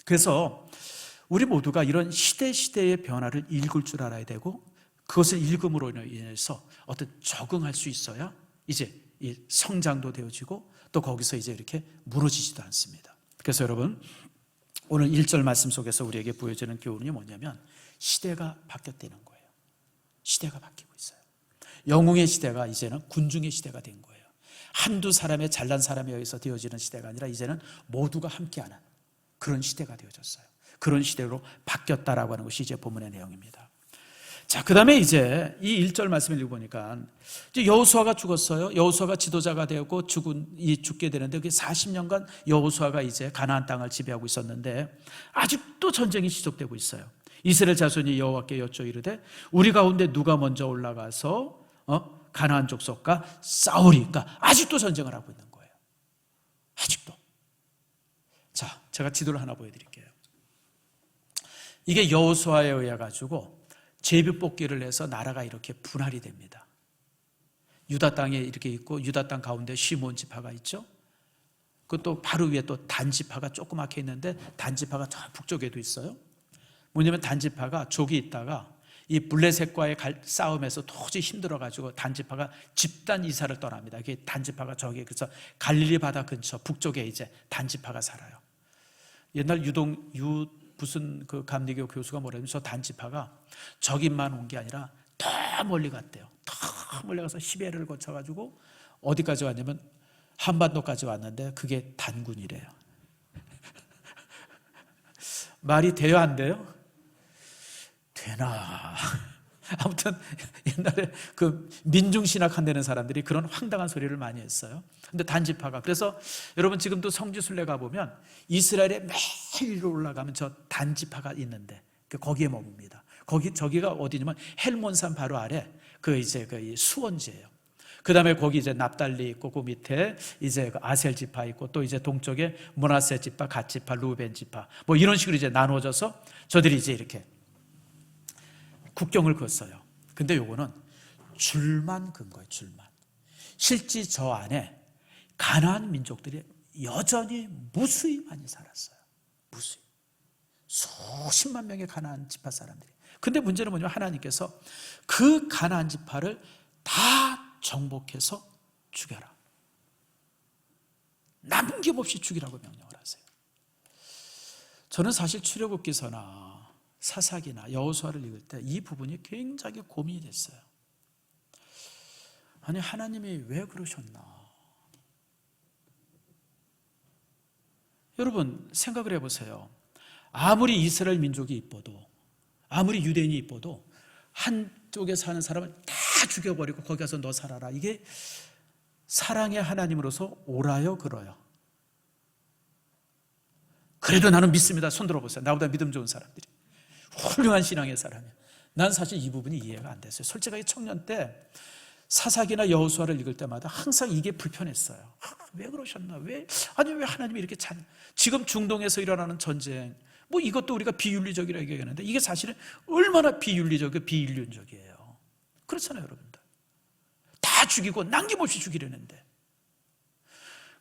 그래서 우리 모두가 이런 시대의 변화를 읽을 줄 알아야 되고, 그것을 읽음으로 인해서 어떤 적응할 수 있어야 이제 이 성장도 되어지고 또 거기서 이제 이렇게 무너지지도 않습니다. 그래서 여러분, 오늘 1절 말씀 속에서 우리에게 보여지는 교훈이 뭐냐면 시대가 바뀌었다는 거예요. 시대가 바뀌고 있어요. 영웅의 시대가 이제는 군중의 시대가 된 거예요. 한두 사람의 잘난 사람에 의해서 되어지는 시대가 아니라 이제는 모두가 함께하는 그런 시대가 되어졌어요. 그런 시대로 바뀌었다라고 하는 것이 이제 본문의 내용입니다. 자, 그 다음에 이제 이 1절 말씀을 읽어보니까 이제 여호수아가 죽었어요. 여호수아가 지도자가 되고 죽게 되는데 그게 40년간 여호수아가 이제 가나안 땅을 지배하고 있었는데 아직도 전쟁이 지속되고 있어요. 이스라엘 자손이 여호와께 여쭤 이르되 우리 가운데 누가 먼저 올라가서 가나안 족속과 싸우니까 아직도 전쟁을 하고 있는 거예요. 아직도. 자, 제가 지도를 하나 보여드릴게요. 이게 여호수아에 의해 가지고 제비뽑기를 해서 나라가 이렇게 분할이 됩니다. 유다 땅에 이렇게 있고 유다 땅 가운데 시몬 지파가 있죠. 그것도 바로 위에 또 단 지파가 조그맣게 있는데 단 지파가 저 북쪽에도 있어요. 뭐냐면 단 지파가 족이 있다가 이 블레셋과의 싸움에서 도저히 힘들어가지고 단 지파가 집단 이사를 떠납니다. 이게 단 지파가 저기 그래서 갈릴리 바다 근처 북쪽에 이제 단 지파가 살아요. 옛날 무슨 그 감리교 교수가 뭐라면 저 단 지파가 저기만 온 게 아니라 더 멀리 갔대요. 더 멀리 가서 시베리아를 거쳐가지고 어디까지 왔냐면 한반도까지 왔는데 그게 단군이래요. 말이 돼요, 안 돼요? 되나? 아무튼 옛날에 그 민중신학 한다는 사람들이 그런 황당한 소리를 많이 했어요. 근데 단지파가 그래서 여러분 지금도 성지순례 가보면 이스라엘에 매일 올라가면 저 단지파가 있는데 거기에 머뭅니다. 저기가 어디냐면 헬몬산 바로 아래 그 이제 그 수원지예요. 그 다음에 거기 이제 납달리 있고 그 밑에 이제 그 아셀 지파 있고 또 이제 동쪽에 므낫세 지파, 갓 지파, 루벤 지파 뭐 이런 식으로 이제 나누어져서 저들이 이제 이렇게 국경을 그었어요. 근데 요거는 줄만 긋은 거예요. 줄만. 실제 저 안에 가나안 민족들이 여전히 무수히 많이 살았어요. 무수히. 수십만 명의 가나안 지파 사람들이. 근데 문제는 뭐냐면 하나님께서 그 가나안 지파를 다 정복해서 죽여라. 남김없이 죽이라고 명령을 하세요. 저는 사실 출애굽기서나 사사기나 여호수아를 읽을 때 이 부분이 굉장히 고민이 됐어요. 아니 하나님이 왜 그러셨나? 여러분 생각을 해보세요. 아무리 이스라엘 민족이 이뻐도 아무리 유대인이 이뻐도 한쪽에 사는 사람을 다 죽여버리고 거기 가서 너 살아라. 이게 사랑의 하나님으로서 옳아요, 그러요? 그래도 나는 믿습니다. 손 들어보세요. 나보다 믿음 좋은 사람들이. 훌륭한 신앙의 사람이에요. 난 사실 이 부분이 이해가 안 됐어요. 솔직하게 청년 때 사사기나 여호수아를 읽을 때마다 항상 이게 불편했어요. 왜 그러셨나? 왜 하나님이 이렇게 지금 중동에서 일어나는 전쟁, 뭐 이것도 우리가 비윤리적이라고 얘기하는데 이게 사실은 얼마나 비윤리적이고 비인륜적이에요. 그렇잖아요, 여러분들. 다 죽이고 남김없이 죽이려는데.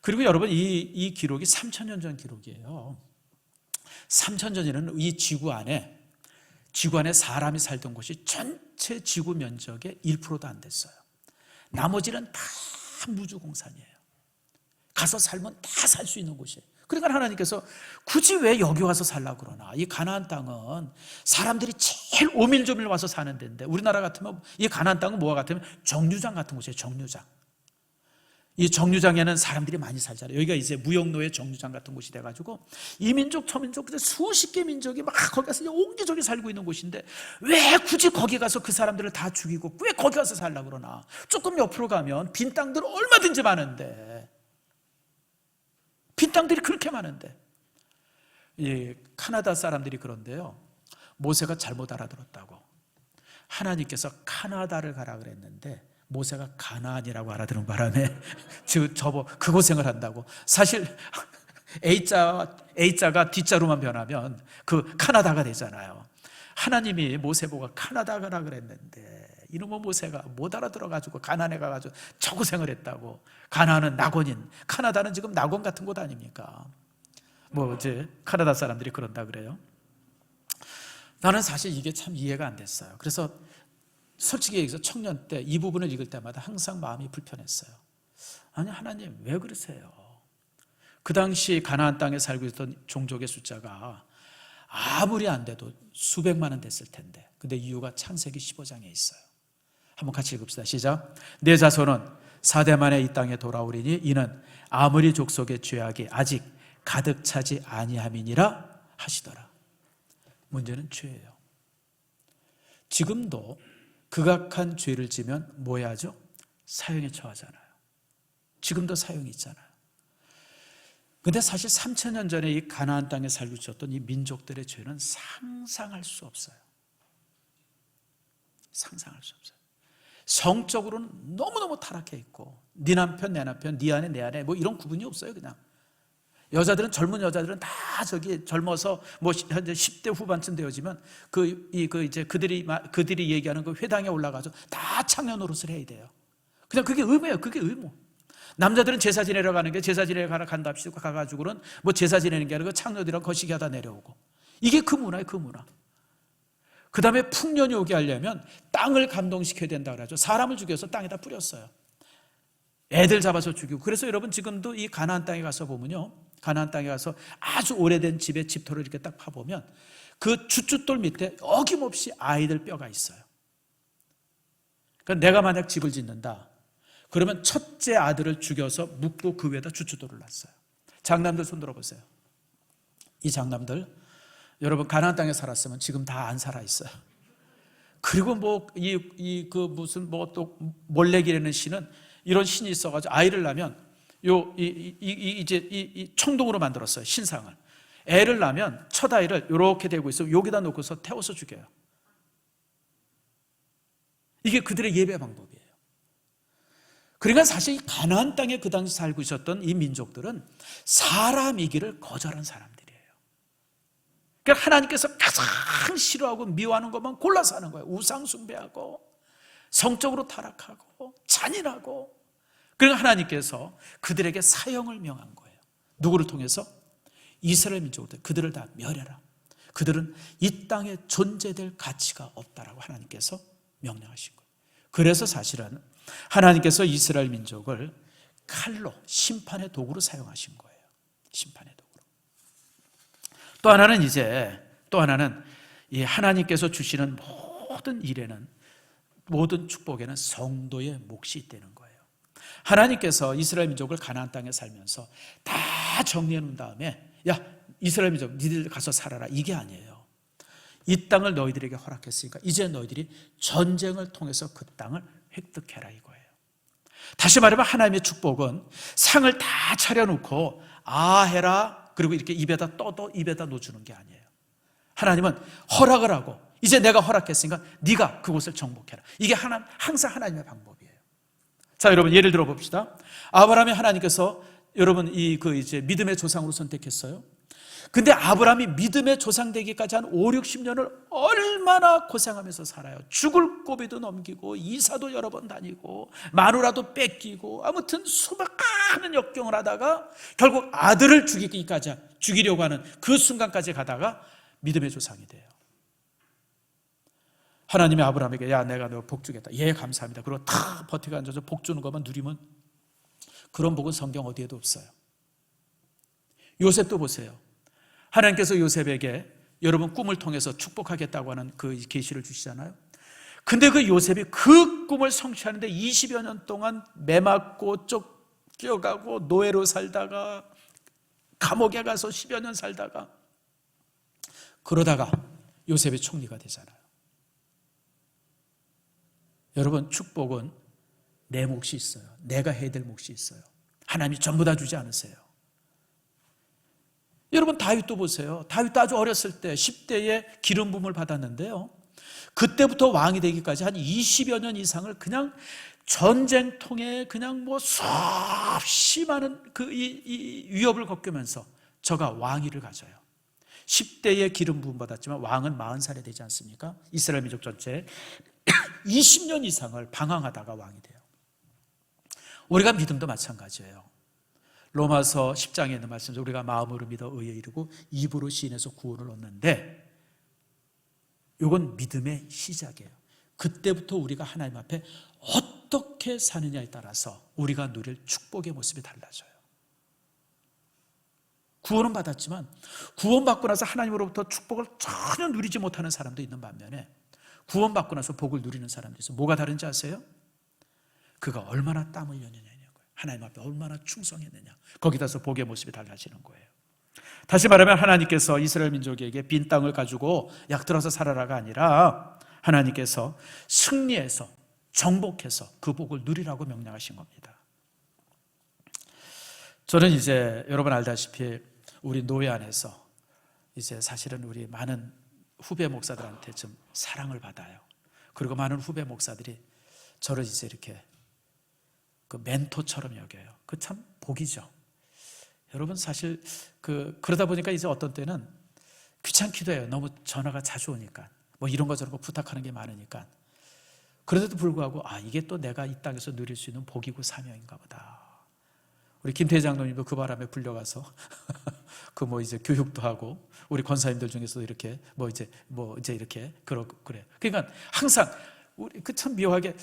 그리고 여러분 이 기록이 3,000년 전 기록이에요. 3,000년 전에는 이 지구 안에 사람이 살던 곳이 전체 지구 면적의 1%도 안 됐어요. 나머지는 다 무주공산이에요. 가서 살면 다 살 수 있는 곳이에요. 그러니까 하나님께서 굳이 왜 여기 와서 살라고 그러나? 이 가나안 땅은 사람들이 제일 오밀조밀 와서 사는 데인데 우리나라 같으면 이 가나안 땅은 뭐와 같으면 정류장 같은 곳이에요. 정류장. 이 정류장에는 사람들이 많이 살잖아요. 여기가 이제 무역로의 정류장 같은 곳이 돼가지고 이민족 저민족 수십 개 민족이 막 거기 가서 옹기종기 살고 있는 곳인데 왜 굳이 거기 가서 그 사람들을 다 죽이고 왜 거기 가서 살라고 그러나? 조금 옆으로 가면 빈 땅들 얼마든지 많은데 빈 땅들이 그렇게 많은데 이 카나다 사람들이 그런데요, 모세가 잘못 알아들었다고 하나님께서 카나다를 가라 그랬는데 모세가 가나안이라고 알아들은 바람에 그 고생을 한다고. 사실 A자가 D자로만 변하면 그 카나다가 되잖아요. 하나님이 모세 보고 카나다 가라 그랬는데 이놈의 모세가 못 알아들어가지고 가나안에 가가지고 저 고생을 했다고. 가나안은 낙원인, 카나다는 지금 낙원 같은 곳 아닙니까? 뭐 이제 카나다 사람들이 그런다 그래요. 나는 사실 이게 참 이해가 안 됐어요. 그래서 솔직히 얘기해서 청년 때 이 부분을 읽을 때마다 항상 마음이 불편했어요. 아니 하나님 왜 그러세요? 그 당시 가나안 땅에 살고 있던 종족의 숫자가 아무리 안 돼도 수백만 원 됐을 텐데, 근데 이유가 창세기 15장에 있어요. 한번 같이 읽읍시다. 시작. 내 자손은 4대 만에 이 땅에 돌아오리니 이는 아무리 족속의 죄악이 아직 가득 차지 아니함이니라 하시더라. 문제는 죄예요. 지금도 극악한 죄를 지면 뭐 해야죠? 사형에 처하잖아요. 지금도 사형이 있잖아요. 근데 사실 3,000년 전에 이 가나안 땅에 살고 있었던 이 민족들의 죄는 상상할 수 없어요. 상상할 수 없어요. 성적으로는 너무너무 타락해 있고, 네 남편 내 남편, 네 아내 내 아내 뭐 이런 구분이 없어요. 그냥 여자들은, 젊은 여자들은 다 저기 젊어서 뭐 현재 10대 후반쯤 되어지면 이제 그들이 얘기하는 그 회당에 올라가서 다 창녀 노릇을 해야 돼요. 그냥 그게 의무예요. 그게 의무. 남자들은 제사 지내러 가는 게, 제사 지내러 간답시고 가가지고는 뭐 제사 지내는 게 아니고 창녀들이랑 거시기 하다 내려오고, 이게 그 문화예요. 그 문화. 그 다음에 풍년이 오게 하려면 땅을 감동시켜야 된다 그러죠. 사람을 죽여서 땅에다 뿌렸어요. 애들 잡아서 죽이고. 그래서 여러분 지금도 이 가나안 땅에 가서 보면요, 가나안 땅에 가서 아주 오래된 집의 집토를 이렇게 딱 파보면 그 쭈쭈돌 밑에 어김없이 아이들 뼈가 있어요. 그러니까 내가 만약 집을 짓는다 그러면 첫째 아들을 죽여서 묻고 그 위에다 쭈쭈돌을 놨어요. 장남들 손 들어보세요. 이 장남들 여러분 가나안 땅에 살았으면 지금 다 안 살아 있어요. 그리고 뭐 무슨 뭐 또 몰래기라는 신은 이런 신이 있어가지고 아이를 낳으면 이제 청동으로 만들었어요. 신상을. 애를 낳으면 첫 아이를 이렇게 대고 있으면 여기다 놓고서 태워서 죽여요. 이게 그들의 예배 방법이에요. 그러니까 사실 가나안 땅에 그 당시 살고 있었던 이 민족들은 사람이기를 거절한 사람들이에요. 그러니까 하나님께서 가장 싫어하고 미워하는 것만 골라서 하는 거예요. 우상 숭배하고 성적으로 타락하고 잔인하고. 그러니까 하나님께서 그들에게 사형을 명한 거예요. 누구를 통해서? 이스라엘 민족들, 그들을 다 멸해라. 그들은 이 땅에 존재될 가치가 없다라고 하나님께서 명령하신 거예요. 그래서 사실은 하나님께서 이스라엘 민족을 칼로, 심판의 도구로 사용하신 거예요. 심판의 도구로. 또 하나는 이 하나님께서 주시는 모든 일에는, 모든 축복에는 성도의 몫이 있다는 거예요. 하나님께서 이스라엘 민족을 가나안 땅에 살면서 다 정리해 놓은 다음에 야, 이스라엘 민족 니들 가서 살아라, 이게 아니에요. 이 땅을 너희들에게 허락했으니까 이제 너희들이 전쟁을 통해서 그 땅을 획득해라, 이거예요. 다시 말하면 하나님의 축복은 상을 다 차려놓고 해라, 그리고 이렇게 입에다 떠도 입에다 놓주는 게 아니에요. 하나님은 허락을 하고 이제 내가 허락했으니까 네가 그곳을 정복해라. 이게 항상 하나님의 방법이에요. 자, 여러분 예를 들어 봅시다. 아브라함이 하나님께서 여러분 이제 믿음의 조상으로 선택했어요. 근데 아브라함이 믿음의 조상 되기까지 한 5-60년을 얼마나 고생하면서 살아요. 죽을 고비도 넘기고 이사도 여러 번 다니고 마누라도 뺏기고 아무튼 수많은 역경을 하다가 결국 아들을 죽이려고 하는 그 순간까지 가다가 믿음의 조상이 돼요. 하나님이 아브라함에게 야, 내가 너 복 주겠다. 예, 감사합니다. 그리고 다 버티고 앉아서 복 주는 것만 누리면, 그런 복은 성경 어디에도 없어요. 요셉도 보세요. 하나님께서 요셉에게 여러분 꿈을 통해서 축복하겠다고 하는 그 계시를 주시잖아요. 근데 그 요셉이 그 꿈을 성취하는데 20여 년 동안 매맞고 쫓겨가고 노예로 살다가 감옥에 가서 10여 년 살다가 그러다가 요셉이 총리가 되잖아요. 여러분 축복은 내 몫이 있어요. 내가 해야 될 몫이 있어요. 하나님이 전부 다 주지 않으세요. 여러분 다윗도 보세요. 다윗도 아주 어렸을 때 10대에 기름 부음을 받았는데요, 그때부터 왕이 되기까지 한 20여 년 이상을 그냥 전쟁통에 그냥 뭐 수없이 많은 이 위협을 겪으면서 저가 왕위를 가져요. 10대에 기름 부음 받았지만 왕은 40살에 되지 않습니까? 이스라엘 민족 전체에 20년 이상을 방황하다가 왕이 돼요. 우리가 믿음도 마찬가지예요. 로마서 10장에 있는 말씀에서 우리가 마음으로 믿어 의에 이르고 입으로 시인해서 구원을 얻는데, 이건 믿음의 시작이에요. 그때부터 우리가 하나님 앞에 어떻게 사느냐에 따라서 우리가 누릴 축복의 모습이 달라져요. 구원은 받았지만 구원받고 나서 하나님으로부터 축복을 전혀 누리지 못하는 사람도 있는 반면에 구원받고 나서 복을 누리는 사람도 있어요. 뭐가 다른지 아세요? 그가 얼마나 땀을 흘렸느냐고요. 하나님 앞에 얼마나 충성했느냐. 거기다서 복의 모습이 달라지는 거예요. 다시 말하면 하나님께서 이스라엘 민족에게 빈 땅을 가지고 약들어서 살아라가 아니라 하나님께서 승리해서 정복해서 그 복을 누리라고 명령하신 겁니다. 저는 이제 여러분 알다시피 우리 노회 안에서 이제 사실은 우리 많은 후배 목사들한테 좀 사랑을 받아요. 그리고 많은 후배 목사들이 저를 이제 이렇게 그 멘토처럼 여겨요. 그 참 복이죠. 여러분 사실 그러다 보니까 이제 어떤 때는 귀찮기도 해요. 너무 전화가 자주 오니까 뭐 이런 거 저런 거 부탁하는 게 많으니까. 그런데도 불구하고 이게 또 내가 이 땅에서 누릴 수 있는 복이고 사명인가 보다. 우리 김태희 장로님도 그 바람에 불려가서 그 뭐 이제 교육도 하고 우리 권사님들 중에서도 이렇게 뭐 이제 이렇게 그래. 그러니까 항상 우리 그 참 묘하게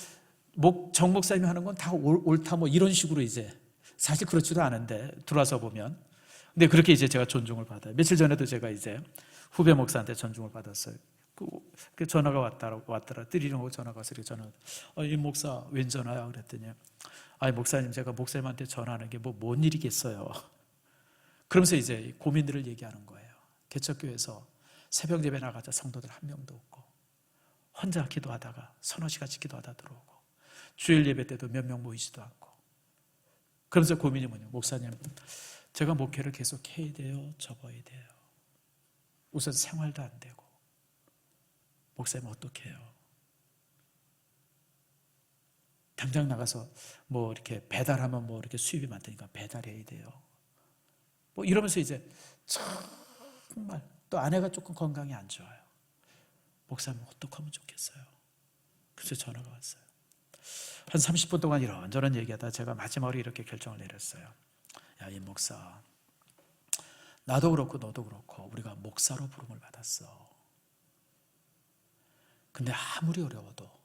정 목사님이 하는 건 다 옳다 뭐 이런 식으로 이제 사실 그렇지도 않은데 들어와서 보면 근데 그렇게 이제 제가 존중을 받아요. 며칠 전에도 제가 이제 후배 목사한테 존중을 받았어요. 그 전화가 왔더라. 띠리링하고 전화가 와서 이렇게 전화. 이 목사 웬 전화야? 그랬더니 목사님 제가 목사님한테 전화하는 게 뭔 일이겠어요. 그러면서 이제 고민들을 얘기하는 거예요. 개척교회에서 새벽 예배 나가자 성도들 한 명도 없고 혼자 기도하다가 서너 시간씩 기도하다 들어오고 주일 예배 때도 몇 명 모이지도 않고 그러면서 고민이 뭐냐. 목사님 제가 목회를 계속 해야 돼요? 접어야 돼요? 우선 생활도 안 되고 목사님 어떻게 해요? 당장 나가서 뭐 이렇게 배달하면 뭐 이렇게 수입이 많다니까 배달해야 돼요. 뭐 이러면서 이제 정말 또 아내가 조금 건강이 안 좋아요. 목사님 어떻게 하면 좋겠어요? 그래서 전화가 왔어요. 한 30분 동안 이런저런 얘기하다 제가 마지막으로 이렇게 결정을 내렸어요. 야, 이 목사 나도 그렇고 너도 그렇고 우리가 목사로 부름을 받았어. 근데 아무리 어려워도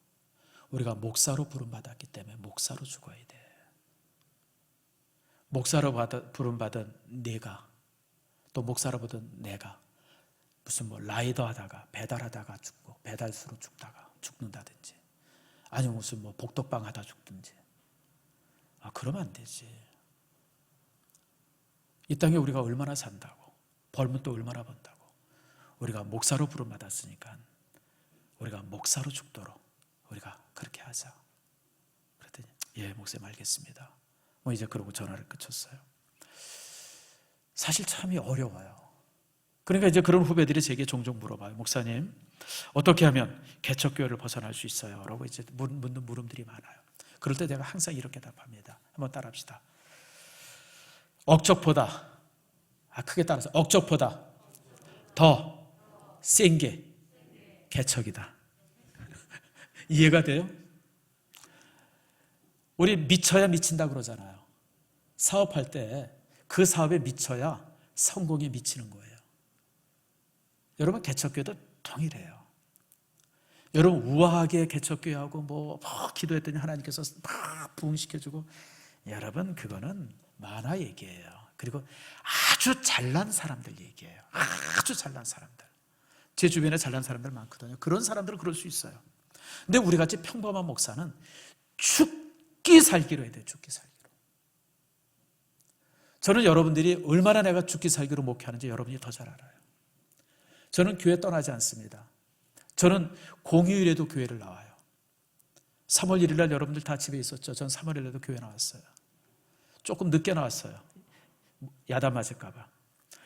우리가 목사로 부름받았기 때문에 목사로 죽어야 돼. 목사로 부름받은 네가 또 목사로 부른 내가 무슨 뭐 라이더 하다가 배달하다가 죽고 배달수로 죽는다든지 아니면 무슨 뭐 복덕방 하다 죽든지 그러면 안 되지. 이 땅에 우리가 얼마나 산다고 벌면 또 얼마나 번다고 우리가 목사로 부름받았으니까 우리가 목사로 죽도록 우리가 그렇게 하자. 그랬더니 예 목사님 알겠습니다. 뭐 이제 그러고 전화를 끊었어요. 사실 참이 어려워요. 그러니까 이제 그런 후배들이 제게 종종 물어봐요. 목사님 어떻게 하면 개척교회를 벗어날 수 있어요? 라고 이제 묻는 물음들이 많아요. 그럴 때 내가 항상 이렇게 답합니다. 한번 따라합시다. 억적보다 크게 따라서 억적보다 더 센 게 개척이다. 이해가 돼요? 우리 미쳐야 미친다 그러잖아요. 사업할 때 그 사업에 미쳐야 성공에 미치는 거예요. 여러분 개척교회도 동일해요. 여러분 우아하게 개척교회하고 뭐 기도했더니 하나님께서 막 부흥시켜주고 여러분 그거는 만화 얘기예요. 그리고 아주 잘난 사람들 얘기예요. 아주 잘난 사람들. 제 주변에 잘난 사람들 많거든요. 그런 사람들은 그럴 수 있어요. 근데 우리같이 평범한 목사는 죽기 살기로 해야 돼요. 죽기 살기로. 저는 여러분들이 얼마나 내가 죽기 살기로 목회하는지 여러분이 더 잘 알아요. 저는 교회 떠나지 않습니다. 저는 공휴일에도 교회를 나와요. 3월 1일 날 여러분들 다 집에 있었죠. 전 3월 1일에도 교회 나왔어요. 조금 늦게 나왔어요. 야단 맞을까 봐.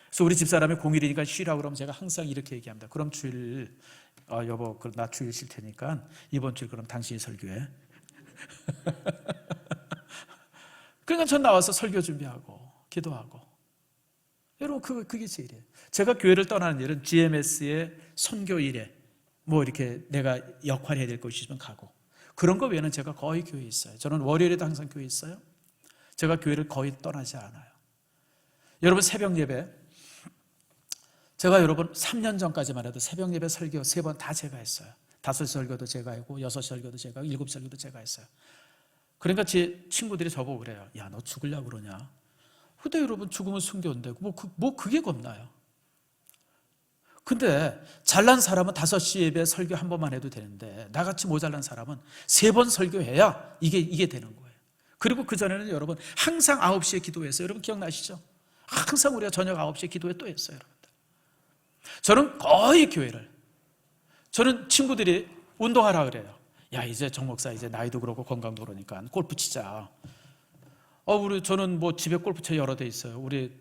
그래서 우리 집사람이 공휴일이니까 쉬라고 그러면 제가 항상 이렇게 얘기합니다. 그럼 주일 여보 나 주일 쉴 테니까 이번 주일 그럼 당신이 설교해. 그러니까 전 나와서 설교 준비하고 기도하고 여러분 그게 제일이에요. 제가 교회를 떠나는 일은 GMS의 선교일에 뭐 이렇게 내가 역할해야 될 것이 있으면 가고 그런 거 외에는 제가 거의 교회에 있어요. 저는 월요일에도 항상 교회에 있어요. 제가 교회를 거의 떠나지 않아요. 여러분 새벽 예배 제가 여러분 3년 전까지만 해도 새벽 예배 설교 3번 다 제가 했어요. 5시 설교도 제가 했고 6시 설교도 제가 하고 7시 설교도 제가 했어요. 그러니까 제 친구들이 저보고 그래요. 야 너 죽으려고 그러냐. 근데 여러분 죽으면 순교인데 그게 겁나요. 근데 잘난 사람은 5시 예배 설교 한 번만 해도 되는데 나같이 모자란 사람은 3번 설교해야 이게 되는 거예요. 그리고 그전에는 여러분 항상 9시에 기도했어요. 여러분 기억나시죠? 항상 우리가 저녁 9시에 기도회 또 했어요. 여러분들. 저는 거의 교회를 저는 친구들이 운동하라 그래요. 야 이제 정 목사 이제 나이도 그렇고 건강도 그러니까 골프 치자. 저는 뭐 집에 골프채 여러 대 있어요. 우리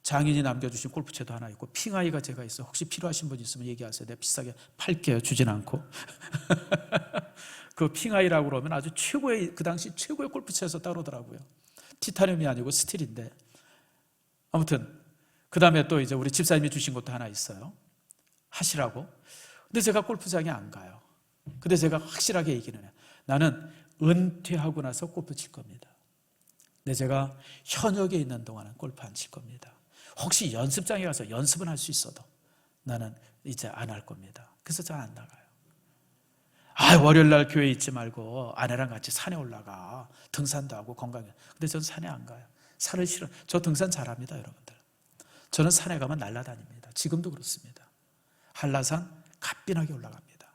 장인이 남겨주신 골프채도 하나 있고 핑아이가 제가 있어. 혹시 필요하신 분 있으면 얘기하세요. 내가 비싸게 팔게요. 주진 않고. 그 핑아이라고 그러면 아주 최고의, 그 당시 최고의 골프채에서 따르더라고요. 티타늄이 아니고 스틸인데. 아무튼 그 다음에 또 이제 우리 집사님이 주신 것도 하나 있어요. 하시라고. 근데 제가 골프장에 안 가요. 근데 제가 확실하게 얘기는 해요. 나는 은퇴하고 나서 골프 칠 겁니다. 근데 제가 현역에 있는 동안은 골프 안 칠 겁니다. 혹시 연습장에 가서 연습은 할 수 있어도 나는 이제 안 할 겁니다. 그래서 잘 안 나가요. 월요일날 교회 있지 말고 아내랑 같이 산에 올라가. 등산도 하고 건강해. 근데 저는 산에 안 가요. 산을 싫어. 저 등산 잘합니다, 여러분들. 저는 산에 가면 날아다닙니다. 지금도 그렇습니다. 한라산 갓빈하게 올라갑니다.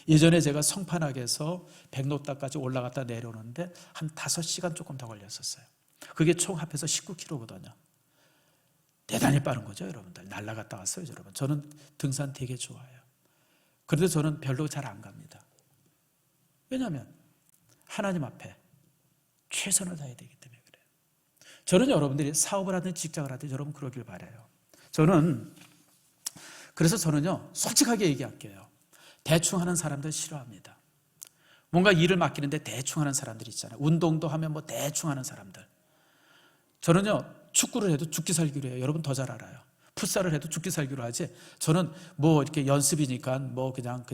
예전에 제가 성판악에서 백록당까지 올라갔다 내려오는데 한 5시간 조금 더 걸렸었어요. 그게 총 합해서 19km거든요. 대단히 빠른 거죠, 여러분들. 날아갔다 왔어요, 여러분. 저는 등산 되게 좋아해요. 그런데 저는 별로 잘 안 갑니다. 왜냐하면 하나님 앞에 최선을 다해야 되기 때문에 그래요. 저는 여러분들이 사업을 하든 직장을 하든 여러분 그러길 바라요. 그래서 저는요, 솔직하게 얘기할게요. 대충 하는 사람들 싫어합니다. 뭔가 일을 맡기는데 대충 하는 사람들 있잖아요. 운동도 하면 뭐 대충 하는 사람들. 저는요, 축구를 해도 죽기 살기로 해요. 여러분 더 잘 알아요. 풋살을 해도 죽기 살기로 하지. 저는 뭐 이렇게 연습이니까 뭐 그냥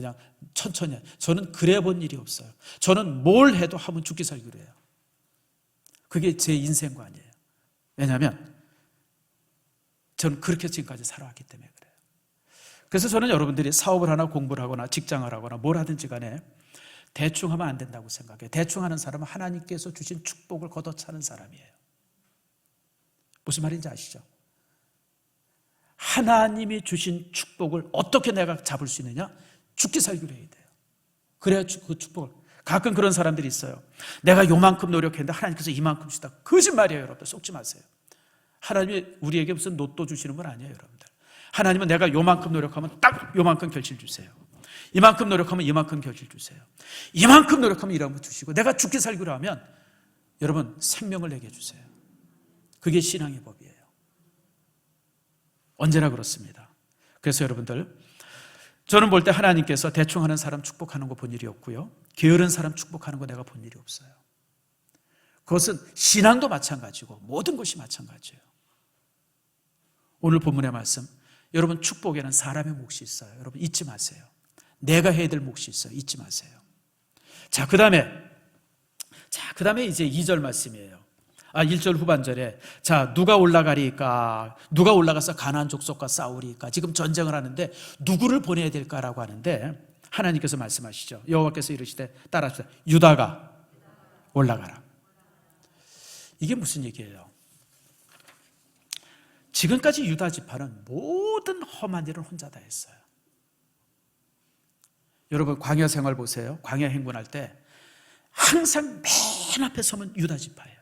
천천히. 저는 그래 본 일이 없어요. 저는 뭘 해도 하면 죽기 살기로 해요. 그게 제 인생관이에요. 왜냐하면 저는 그렇게 지금까지 살아왔기 때문에 그래요. 그래서 저는 여러분들이 사업을 하나 공부를 하거나 직장을 하거나 뭘 하든지 간에 대충 하면 안 된다고 생각해요. 대충 하는 사람은 하나님께서 주신 축복을 걷어차는 사람이에요. 무슨 말인지 아시죠? 하나님이 주신 축복을 어떻게 내가 잡을 수 있느냐? 죽기 살기로 해야 돼요. 그래야 그 축복을. 가끔 그런 사람들이 있어요. 내가 요만큼 노력했는데 하나님께서 이만큼 주다. 거짓말이에요, 여러분들. 속지 마세요. 하나님이 우리에게 무슨 로또 주시는 건 아니에요, 여러분들. 하나님은 내가 요만큼 노력하면 딱 요만큼 결실 주세요. 이만큼 노력하면 이만큼 결실 주세요. 이만큼 노력하면 이만큼 주시고, 내가 죽기 살기로 하면 여러분 생명을 내게 주세요. 그게 신앙의 법이에요. 언제나 그렇습니다. 그래서 여러분들, 저는 볼 때 하나님께서 대충 하는 사람 축복하는 거 본 일이 없고요, 게으른 사람 축복하는 거 내가 본 일이 없어요. 그것은 신앙도 마찬가지고 모든 것이 마찬가지예요. 오늘 본문의 말씀, 여러분 축복에는 사람의 몫이 있어요. 여러분 잊지 마세요. 내가 해야 될 몫이 있어요. 잊지 마세요. 자, 그 다음에 이제 2절 말씀이에요. 1절 후반절에, 자, 누가 올라가리까? 누가 올라가서 가나안 족속과 싸우리까? 지금 전쟁을 하는데 누구를 보내야 될까라고 하는데 하나님께서 말씀하시죠. 여호와께서 이르시되, 따라하시되, 유다가 올라가라. 이게 무슨 얘기예요? 지금까지 유다 지파는 모든 험한 일을 혼자 다 했어요. 여러분 광야 생활 보세요. 광야 행군할 때 항상 맨 앞에 서면 유다 지파예요.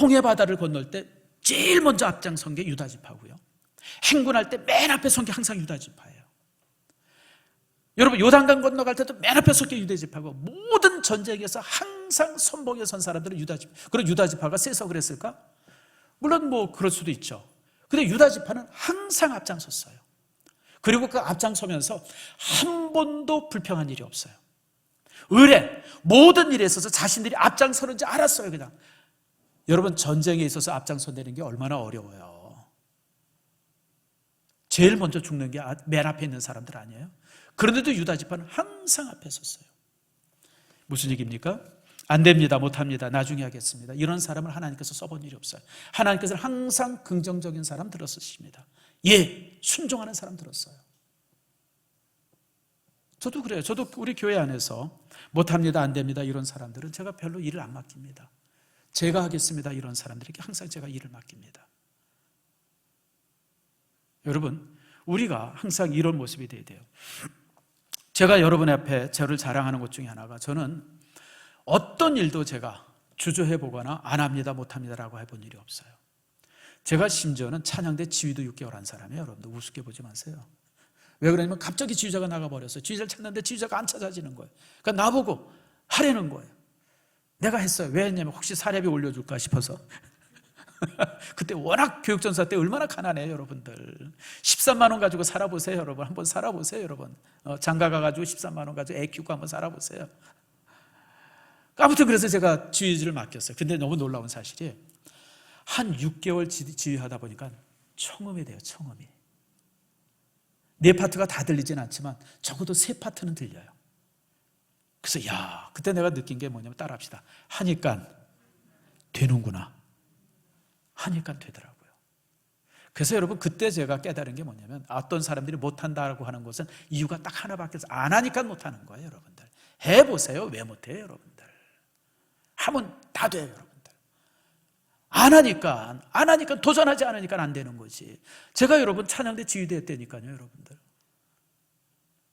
홍해 바다를 건널 때 제일 먼저 앞장선 게 유다 지파고요. 행군할 때 맨 앞에 선 게 항상 유다 지파예요. 여러분 요단강 건너갈 때도 맨 앞에 선 게 유다 지파고, 모든 전쟁에서 항상 선봉에 선 사람들은 유다 지파. 그럼 유다 지파가 세서 그랬을까? 물론 뭐 그럴 수도 있죠. 근데 유다 지파는 항상 앞장섰어요. 그리고 그 앞장서면서 한 번도 불평한 일이 없어요. 의뢰 모든 일에 있어서 자신들이 앞장서는지 알았어요. 그냥 여러분 전쟁에 있어서 앞장서는 게 얼마나 어려워요. 제일 먼저 죽는 게 맨 앞에 있는 사람들 아니에요? 그런데도 유다 지파는 항상 앞에 섰어요. 무슨 얘기입니까? 안 됩니다, 못합니다, 나중에 하겠습니다, 이런 사람을 하나님께서 써본 일이 없어요. 하나님께서는 항상 긍정적인 사람 들었으십니다. 예, 순종하는 사람 들었어요. 저도 그래요. 저도 우리 교회 안에서 못합니다, 안 됩니다, 이런 사람들은 제가 별로 일을 안 맡깁니다. 제가 하겠습니다, 이런 사람들에게 항상 제가 일을 맡깁니다. 여러분, 우리가 항상 이런 모습이 돼야 돼요. 제가 여러분 앞에 저를 자랑하는 것 중에 하나가, 저는 어떤 일도 제가 주저해보거나 안 합니다, 못합니다라고 해본 일이 없어요. 제가 심지어는 찬양대 지휘도 6개월 한 사람이에요. 여러분들 우습게 보지 마세요. 왜 그러냐면 갑자기 지휘자가 나가버렸어요. 지휘자를 찾는데 지휘자가 안 찾아지는 거예요. 그러니까 나보고 하라는 거예요. 내가 했어요. 왜 했냐면 혹시 사례비 올려줄까 싶어서. 그때 워낙 교육전사 때 얼마나 가난해요, 여러분들. 13만 원 가지고 살아보세요, 여러분. 한번 살아보세요, 여러분. 장가 가가지고 13만 원 가지고 애 키우고 한번 살아보세요. 아무튼 그래서 제가 지휘를 맡겼어요. 근데 너무 놀라운 사실이 한 6개월 지휘하다 보니까 청음이 돼요, 청음이. 네 파트가 다 들리진 않지만 적어도 세 파트는 들려요. 그래서 그때 내가 느낀 게 뭐냐면, 따라합시다. 하니까 되는구나. 하니까 되더라고요. 그래서 여러분, 그때 제가 깨달은 게 뭐냐면, 어떤 사람들이 못한다고 하는 것은 이유가 딱 하나밖에 없어요. 안 하니까 못하는 거예요, 여러분들. 해보세요. 왜 못해요, 여러분들? 하면 다 돼요, 여러분들. 안 하니까 도전하지 않으니까 안 되는 거지. 제가 여러분 찬양대 지휘대 했다니까요, 여러분들.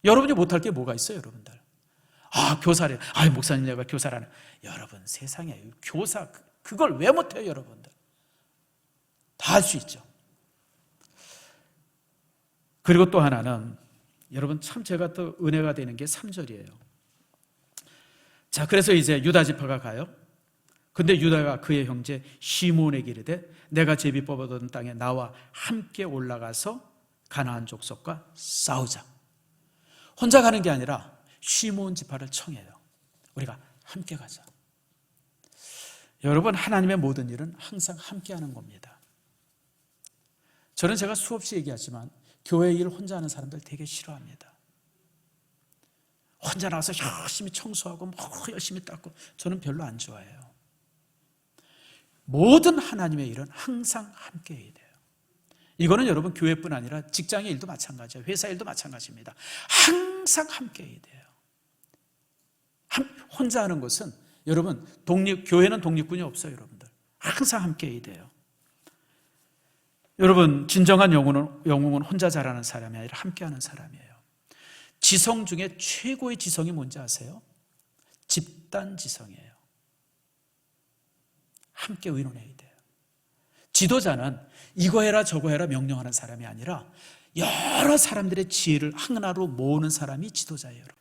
여러분이 못할 게 뭐가 있어요, 여러분들? 교사래. 목사님, 내가 교사라는. 여러분, 세상에 교사 그걸 왜 못해요, 여러분들? 다 할 수 있죠. 그리고 또 하나는, 여러분 참 제가 또 은혜가 되는 게 3절이에요. 자, 그래서 이제 유다 지파가 가요. 근데 유다가 그의 형제 시몬에게 이르되, 내가 제비 뽑아둔 땅에 나와 함께 올라가서 가나안 족속과 싸우자. 혼자 가는 게 아니라 시몬 지파를 청해요. 우리가 함께 가자. 여러분, 하나님의 모든 일은 항상 함께 하는 겁니다. 저는 제가 수없이 얘기하지만 교회 일 혼자 하는 사람들 되게 싫어합니다. 혼자 나와서 열심히 청소하고 열심히 닦고, 저는 별로 안 좋아해요. 모든 하나님의 일은 항상 함께 해야 돼요. 이거는 여러분 교회뿐 아니라 직장의 일도 마찬가지예요. 회사 일도 마찬가지입니다. 항상 함께 해야 돼요. 혼자 하는 것은, 여러분, 교회는 독립군이 없어요, 여러분들. 항상 함께 해야 돼요. 여러분, 진정한 영웅은 혼자 자라는 사람이 아니라 함께 하는 사람이에요. 지성 중에 최고의 지성이 뭔지 아세요? 집단 지성이에요. 함께 의논해야 돼요. 지도자는 이거 해라 저거 해라 명령하는 사람이 아니라 여러 사람들의 지혜를 하나로 모으는 사람이 지도자예요, 여러분들.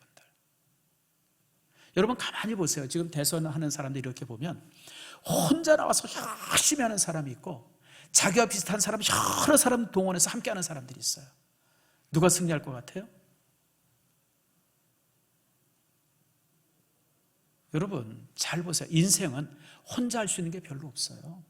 여러분 가만히 보세요. 지금 대선하는 사람들 이렇게 보면 혼자 나와서 열심히 하는 사람이 있고, 자기와 비슷한 사람, 여러 사람 동원해서 함께 하는 사람들이 있어요. 누가 승리할 것 같아요? 여러분 잘 보세요. 인생은 혼자 할 수 있는 게 별로 없어요.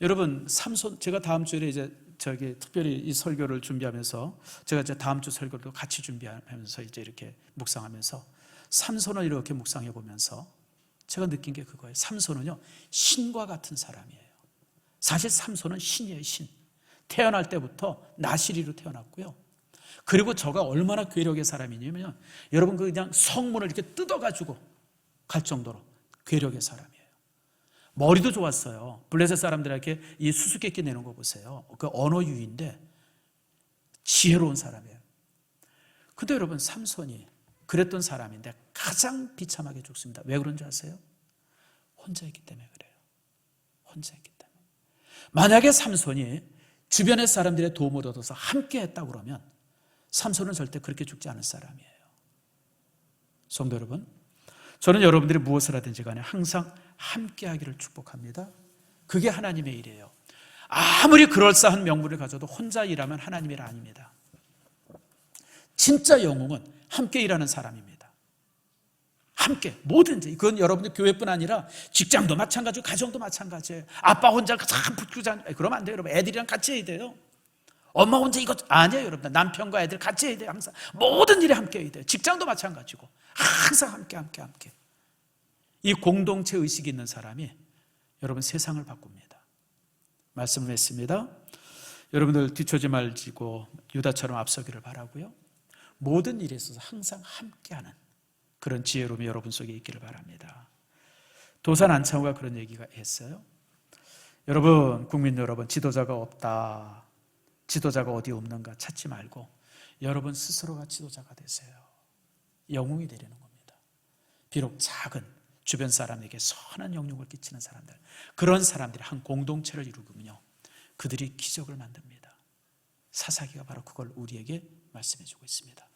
여러분, 삼손, 제가 다음 주에 이제 특별히 이 설교를 준비하면서, 제가 이제 다음 주 설교도 같이 준비하면서 이제 이렇게 묵상하면서 삼손을 이렇게 묵상해 보면서 제가 느낀 게 그거예요. 삼손은요, 신과 같은 사람이에요. 사실 삼손은 신이에요, 신. 태어날 때부터 나시리로 태어났고요. 그리고 저가 얼마나 괴력의 사람이냐면, 여러분 그냥 성문을 이렇게 뜯어가지고 갈 정도로 괴력의 사람이에요. 머리도 좋았어요. 블레셋 사람들에게 이 수수께끼 내는 거 보세요. 그 언어 유희인데 지혜로운 사람이에요. 근데 여러분, 삼손이 그랬던 사람인데 가장 비참하게 죽습니다. 왜 그런 줄 아세요? 혼자 있기 때문에 그래요. 혼자 있기 때문에. 만약에 삼손이 주변의 사람들의 도움을 얻어서 함께 했다고 그러면 삼손은 절대 그렇게 죽지 않을 사람이에요. 성도 여러분, 저는 여러분들이 무엇을 하든지 간에 항상 함께 하기를 축복합니다. 그게 하나님의 일이에요. 아무리 그럴싸한 명분을 가져도 혼자 일하면 하나님의 일 아닙니다. 진짜 영웅은 함께 일하는 사람입니다. 함께, 뭐든지. 그건 여러분들 교회뿐 아니라 직장도 마찬가지고 가정도 마찬가지예요. 아빠 혼자 참 붙이자, 그러면 안 돼요, 여러분. 애들이랑 같이 해야 돼요. 엄마 혼자 이거 아니에요, 여러분. 남편과 애들 같이 해야 돼요. 항상 모든 일에 함께 해야 돼요. 직장도 마찬가지고 항상 함께. 이 공동체 의식이 있는 사람이 여러분 세상을 바꿉니다. 말씀을 했습니다. 여러분들 뒤처지 말고 유다처럼 앞서기를 바라고요. 모든 일에 있어서 항상 함께하는 그런 지혜로움이 여러분 속에 있기를 바랍니다. 도산 안창호가 그런 얘기가 했어요. 여러분, 국민 여러분, 지도자가 없다, 지도자가 어디 없는가 찾지 말고 여러분 스스로가 지도자가 되세요. 영웅이 되려는 겁니다. 비록 작은 주변 사람에게 선한 영향을 끼치는 사람들, 그런 사람들이 한 공동체를 이루면요, 그들이 기적을 만듭니다. 사사기가 바로 그걸 우리에게 말씀해 주고 있습니다.